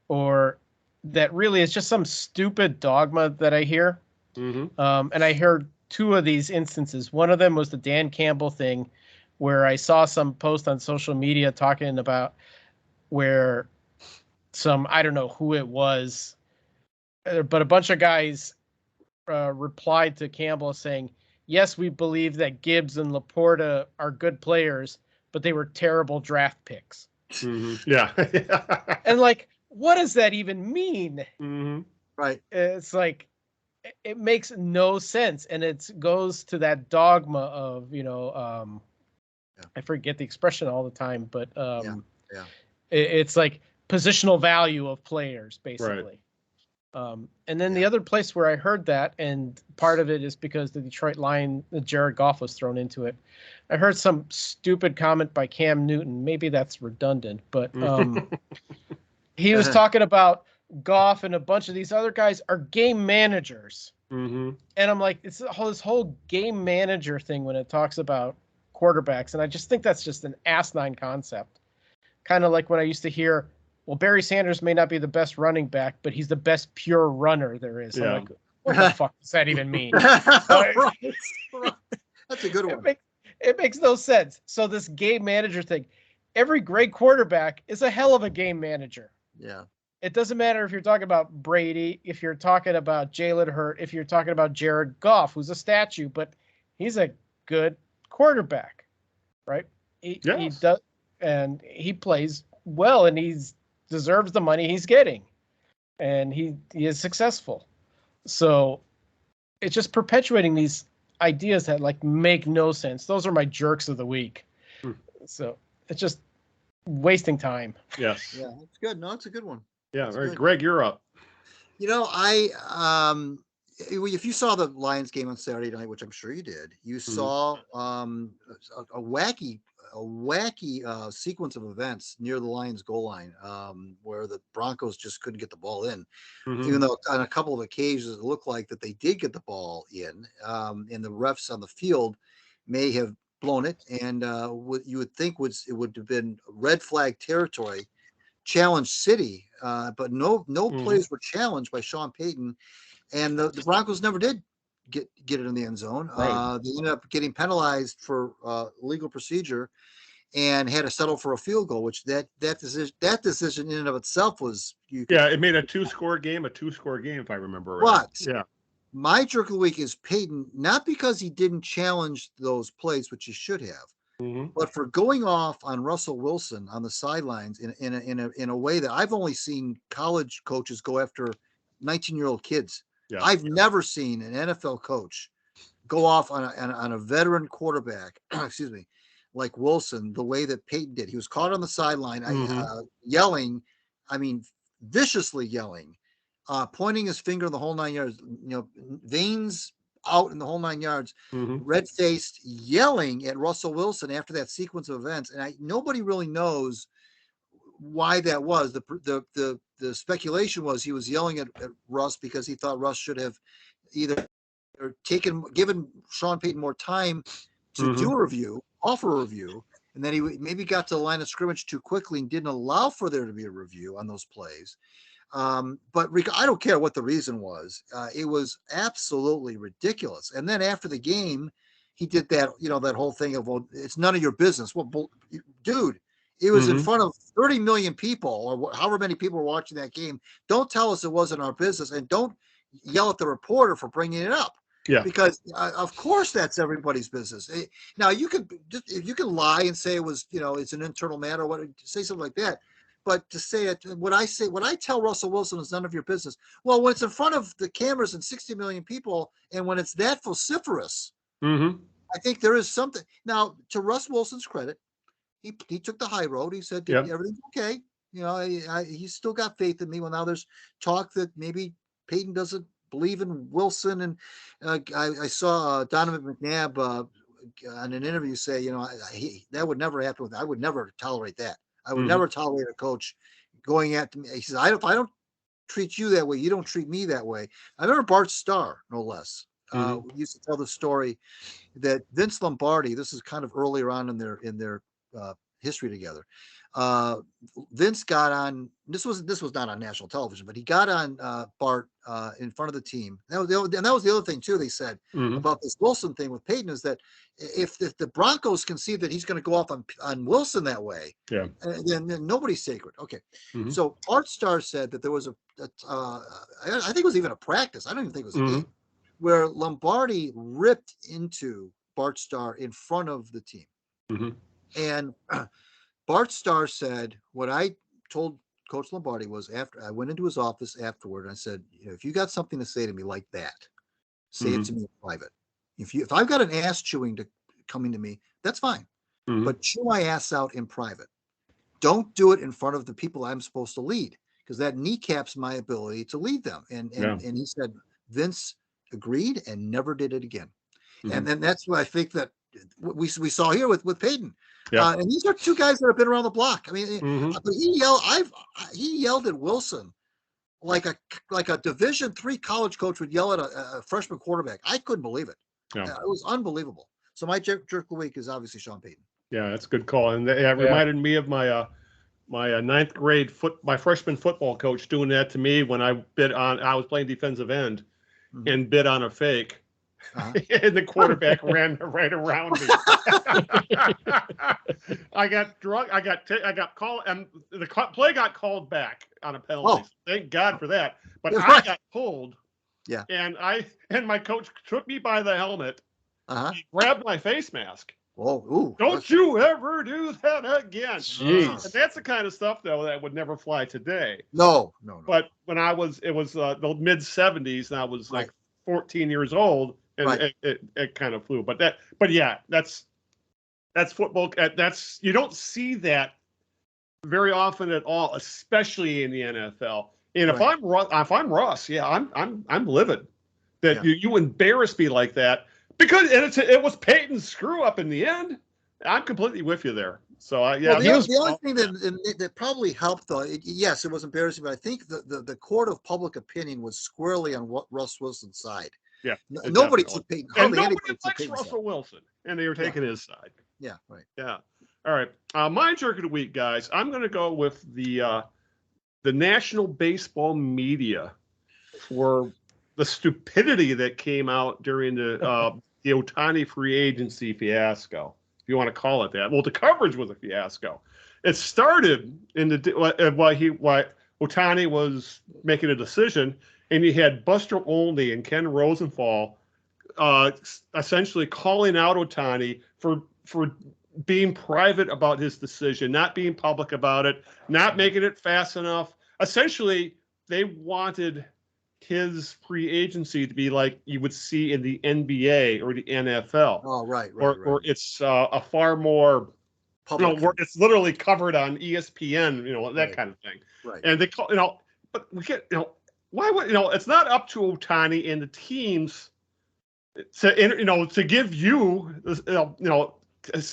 or that really is just some stupid dogma that I hear. And I heard two of these instances. One of them was the Dan Campbell thing, where I saw some post on social media talking about where I don't know who it was, but a bunch of guys replied to Campbell saying, yes, we believe that Gibbs and Laporta are good players, but they were terrible draft picks. Yeah. And what does that even mean? Right. It's like, it makes no sense. And it goes to that dogma of, I forget the expression all the time, but it's like positional value of players, basically. Right. And then the other place where I heard that, and part of it is because the Detroit Lion, Jared Goff was thrown into it. I heard some stupid comment by Cam Newton. Maybe that's redundant, but he was talking about Goff and a bunch of these other guys are game managers. And I'm like, it's this whole game manager thing when it talks about quarterbacks. And I just think that's just an asinine concept. Kind of like when I used to hear, well, Barry Sanders may not be the best running back, but he's the best pure runner there is. I'm like, what the fuck does that even mean? Right. That's a good one. It makes no sense. So this game manager thing, every great quarterback is a hell of a game manager. Yeah. It doesn't matter if you're talking about Brady, if you're talking about Jalen Hurts, if you're talking about Jared Goff, who's a statue, but he's a good quarterback, right? He does, and he plays well, and he deserves the money he's getting, and he is successful. So it's just perpetuating these ideas that make no sense. Those are my jerks of the week. So it's just wasting time. Yes. Yeah, that's good. No, it's a good one. Yeah. All right, Greg, you're up. I if you saw the Lions game on Saturday night, which I'm sure you did, you saw a wacky sequence of events near the Lions goal line, where the Broncos just couldn't get the ball in, even though on a couple of occasions it looked like that they did get the ball in, and the refs on the field may have blown it, and what you would think it would have been red flag territory, challenge city, but no plays were challenged by Sean Payton, and the Broncos never did get it in the end zone. Right. They ended up getting penalized for legal procedure and had to settle for a field goal, which that decision in and of itself was it made a two-score game, if I remember right. But my jerk of the week is Payton, not because he didn't challenge those plays, which he should have, but for going off on Russell Wilson on the sidelines in a way that I've only seen college coaches go after 19-year-old kids. Yeah. I've never seen an NFL coach go off on a veteran quarterback, excuse me, like Wilson, the way that Payton did. He was caught on the sideline, yelling, viciously yelling, pointing his finger in the whole 9 yards, veins out in the whole 9 yards, red-faced, yelling at Russell Wilson after that sequence of events. And nobody really knows why that was. The speculation was he was yelling at Russ because he thought Russ should have either given Sean Payton more time to do a review, offer a review, and then he maybe got to the line of scrimmage too quickly and didn't allow for there to be a review on those plays. But I don't care what the reason was. It was absolutely ridiculous. And then after the game, he did that, that whole thing of, well, it's none of your business. Well, dude, it was in front of 30 million people, or however many people were watching that game. Don't tell us it wasn't our business, and don't yell at the reporter for bringing it up. Yeah. Because of course that's everybody's business. Now you can lie and say it was, it's an internal matter, or say something like that. But to say it, what I tell Russell Wilson is none of your business. Well, when it's in front of the cameras and 60 million people, and when it's that vociferous, I think there is something. Now, to Russ Wilson's credit, he took the high road. He said everything's okay. He's still got faith in me. Well, now there's talk that maybe Payton doesn't believe in Wilson, and I saw Donovan McNabb on an interview say, that would never happen. I would never tolerate that. I would never tolerate a coach going at me. He says, if I don't treat you that way, you don't treat me that way. I remember Bart Starr, no less, used to tell the story that Vince Lombardi, this is kind of earlier on in their history together. Vince got on, this was not on national television, but he got on Bart in front of the team. And that was the other thing too, they said about this Wilson thing with Payton, is that if the Broncos can see that he's going to go off on Wilson that way, then nobody's sacred. Okay. So Bart Starr said that there was I think it was even a practice. I don't even think it was a game, where Lombardi ripped into Bart Starr in front of the team. And Bart Starr said, what I told Coach Lombardi was, after I went into his office afterward, and I said, if you got something to say to me like that, say it to me in private. If I've got an ass chewing coming to me, that's fine. But chew my ass out in private. Don't do it in front of the people I'm supposed to lead, because that kneecaps my ability to lead them. And he said, Vince agreed and never did it again. And then that's what I think that we saw here with Payton. And these are two guys that have been around the block. I mean, he yelled at Wilson like a Division III college coach would yell at a freshman quarterback. I couldn't believe it. It was unbelievable. So my jerk of the week is obviously Sean Payton. Yeah, that's a good call. And it reminded me of my ninth grade my freshman football coach doing that to me when I was playing defensive end and bid on a fake. And the quarterback ran right around me. I got drunk. I got called, and the play got called back on a penalty. Thank God for that. But I got pulled. Yeah. And my coach took me by the helmet. He grabbed my face mask. Don't you ever do that again. Jeez. And that's the kind of stuff, though, that would never fly today. No. But when it was the mid 70s, and I was like 14 years old, and it kind of flew. But yeah, that's football. You don't see that very often at all, especially in the NFL. And if I'm Russ, I'm livid. that you embarrass me like that because it was Peyton's screw up in the end. I'm completely with you there. So Well, the only thing that probably helped, though, yes, it was embarrassing, but I think the court of public opinion was squarely on what Russ Wilson's side. Yeah, nobody took Peyton. And nobody likes Russell Wilson, and they were taking his side. Yeah, right. Yeah. All right. My jerk of the week, guys. I'm going to go with the national baseball media for the stupidity that came out during the Ohtani free agency fiasco, if you want to call it that. Well, the coverage was a fiasco. It started in why Ohtani was making a decision, and you had Buster Olney and Ken Rosenthal essentially calling out Ohtani for being private about his decision, not being public about it, not making it fast enough. Essentially, they wanted his free agency to be like you would see in the NBA or the NFL. Oh, right. Or it's a far more public. Where it's literally covered on ESPN, that kind of thing. Right. And they call, but we get, why would, it's not up to Ohtani and the teams to give you,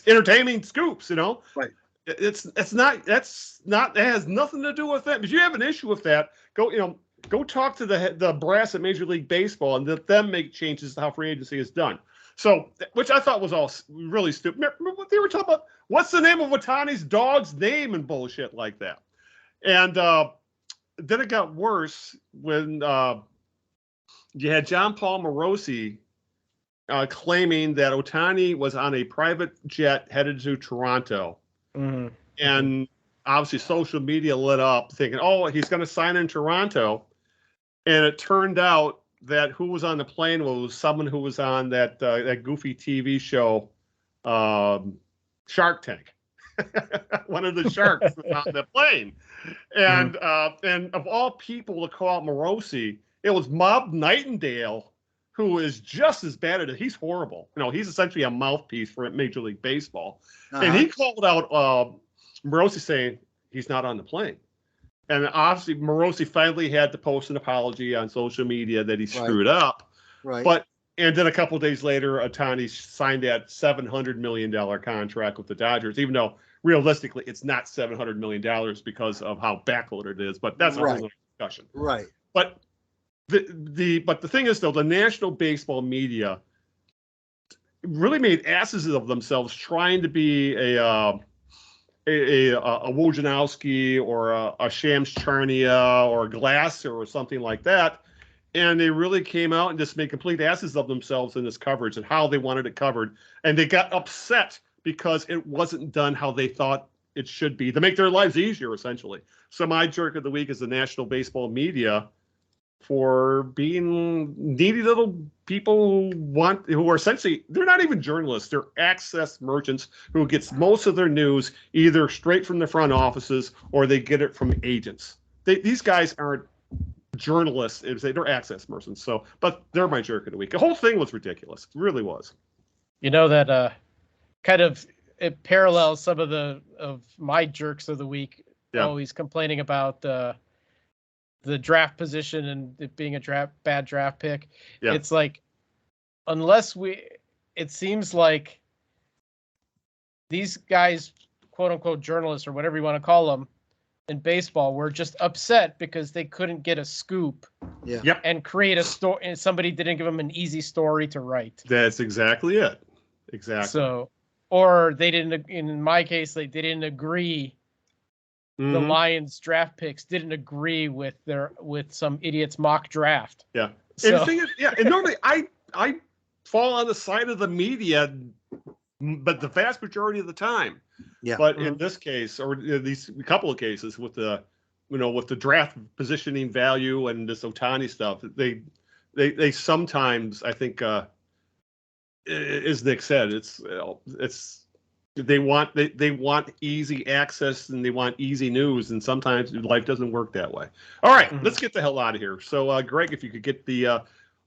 entertaining scoops, Right. It has nothing to do with that. If you have an issue with that, go talk to the brass at Major League Baseball and let them make changes to how free agency is done. So, which I thought was all really stupid. Remember what they were talking about? What's the name of Ohtani's dog's name and bullshit like that? And then it got worse when you had John Paul Morosi claiming that Ohtani was on a private jet headed to Toronto. Mm-hmm. And obviously social media lit up thinking, oh, he's going to sign in Toronto. And it turned out that who was on the plane was someone who was on that goofy TV show, Shark Tank. One of the sharks on the plane. And and of all people to call out Morosi, it was Mob Nightingale, who is just as bad at it. He's horrible. He's essentially a mouthpiece for Major League Baseball. Uh-huh. And he called out Morosi saying he's not on the plane. And obviously Morosi finally had to post an apology on social media that he screwed up. Right. And then a couple of days later, Ohtani signed that $700 million contract with the Dodgers, even though realistically it's not $700 million because of how backloaded it is. But that's a whole other discussion. Right. But the thing is, though, the national baseball media really made asses of themselves trying to be a Wojnarowski or a Shams Charania or a Glasser or something like that. And they really came out and just made complete asses of themselves in this coverage and how they wanted it covered. And they got upset because it wasn't done how they thought it should be to make their lives easier, essentially. So my jerk of the week is the national baseball media for being needy little people who are essentially, they're not even journalists, they're access merchants who gets most of their news either straight from the front offices or they get it from agents. These guys aren't journalists, they're access merchants. So, but they're my jerk of the week. The whole thing was ridiculous. It really was. That kind of it parallels some of my jerks of the week. Yeah. Always complaining about the draft position and it being a bad draft pick. Yeah. It's like, it seems like these guys, quote unquote journalists or whatever you want to call them in baseball, were just upset because they couldn't get a scoop and create a story. And somebody didn't give them an easy story to write. That's exactly it. Exactly. So, or they didn't, in my case, they didn't agree. Mm-hmm. The Lions draft picks didn't agree with some idiot's mock draft. Yeah. So. And the thing is, and normally I fall on the side of the media, but the vast majority of the time. Yeah. But in this case, or these couple of cases with the draft positioning value and this Ohtani stuff, they sometimes, I think, as Nick said, they want easy access and they want easy news, and sometimes life doesn't work that way. All right, let's get the hell out of here. So, Greg, if you could get the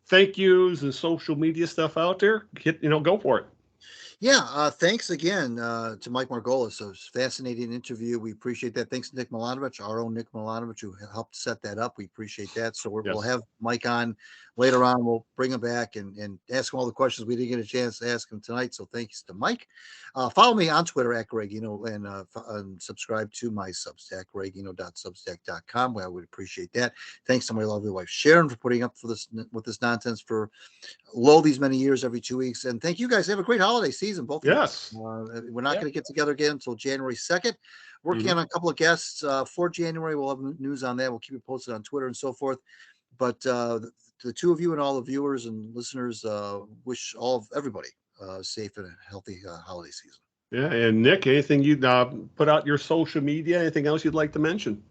thank yous and social media stuff out there, go for it. Yeah, thanks again to Mike Margolies. It was a fascinating interview. We appreciate that. Thanks to Nick Milanovich, our own Nick Milanovich, who helped set that up. We appreciate that. So we'll have Mike on later on. We'll bring him back and ask him all the questions we didn't get a chance to ask him tonight. So thanks to Mike. Follow me on Twitter at Gregino and subscribe to my Substack, gregino.substack.com. I would appreciate that. Thanks to my lovely wife, Sharon, for putting up with this nonsense for these many years every 2 weeks. And thank you guys. Have a great holiday season, both of Yes. you. We're not going to get together again until January 2nd. Working on a couple of guests for January. We'll have news on that. We'll keep you posted on Twitter and so forth. But the two of you and all the viewers and listeners wish everybody safe and a healthy holiday season. Yeah. And Nick, anything you'd put out your social media? Anything else you'd like to mention?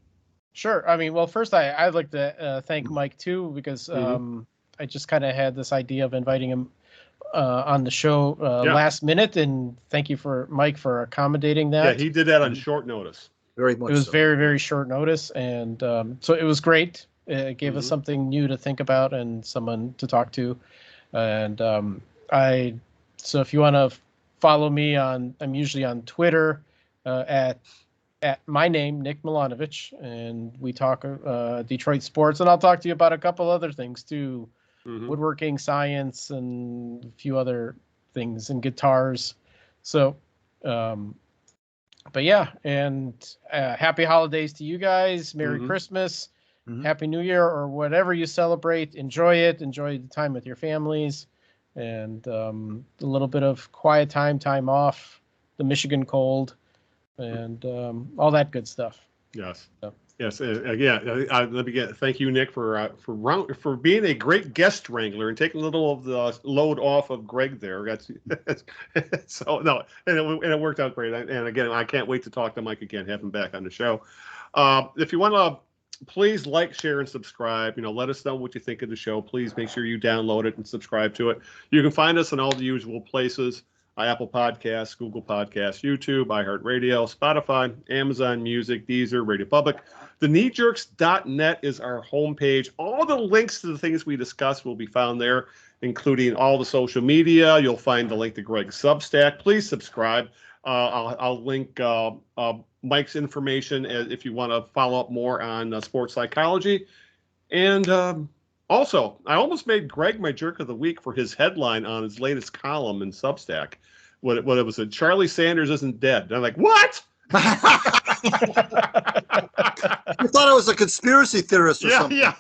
Sure. I mean, well, first I'd like to thank Mike too, because I just kind of had this idea of inviting him on the show last minute, and thank you Mike for accommodating that. Yeah, he did that on short notice. Very much. It was very, very short notice, and so it was great. It gave us something new to think about and someone to talk to. And so if you want to follow me I'm usually on Twitter at my name, Nick Milanovich, and we talk Detroit sports, and I'll talk to you about a couple other things too. Woodworking, science, and a few other things, and guitars. So, but yeah, and happy holidays to you guys. Merry Christmas, Happy New Year, or whatever you celebrate. Enjoy it. Enjoy the time with your families, and a little bit of quiet time off, the Michigan cold, and all that good stuff. Yes. So. Yes. Let me thank you, Nick, for being a great guest wrangler and taking a little of the load off of Greg there. So no, and it worked out great. And again, I can't wait to talk to Mike again, have him back on the show. If you want to, please like, share, and subscribe. Let us know what you think of the show. Please make sure you download it and subscribe to it. You can find us in all the usual places. Apple Podcasts, Google Podcasts, YouTube, iHeartRadio, Spotify, Amazon Music, Deezer, Radio Public. TheKneeJerks.net is our homepage. All the links to the things we discussed will be found there, including all the social media. You'll find the link to Greg's Substack. Please subscribe. I'll link Mike's information if you want to follow up more on sports psychology. And also, I almost made Greg my jerk of the week for his headline on his latest column in Substack. What it was, Charlie Sanders isn't dead. And I'm like, what? You thought I was a conspiracy theorist or something. Yeah.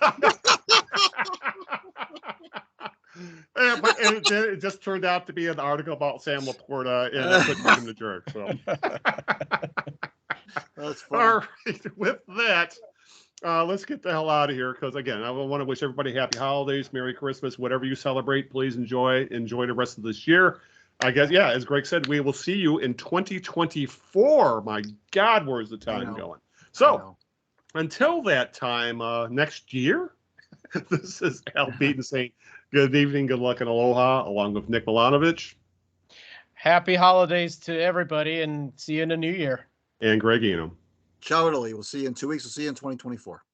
But it just turned out to be an article about Sam Laporta, and I couldn't make him the jerk. So. That's funny. All right, with that, let's get the hell out of here, because again, I want to wish everybody happy holidays, Merry Christmas, whatever you celebrate. Please enjoy the rest of this year. I guess, yeah, as Greg said, we will see you in 2024. My God, where's the time going? So until that time, next year, this is Al Beaton saying good evening, good luck, and aloha, along with Nick Milanovich. Happy holidays to everybody, and see you in the new year. And Greg Enum. Ciao, Italy. We'll see you in 2 weeks. We'll see you in 2024.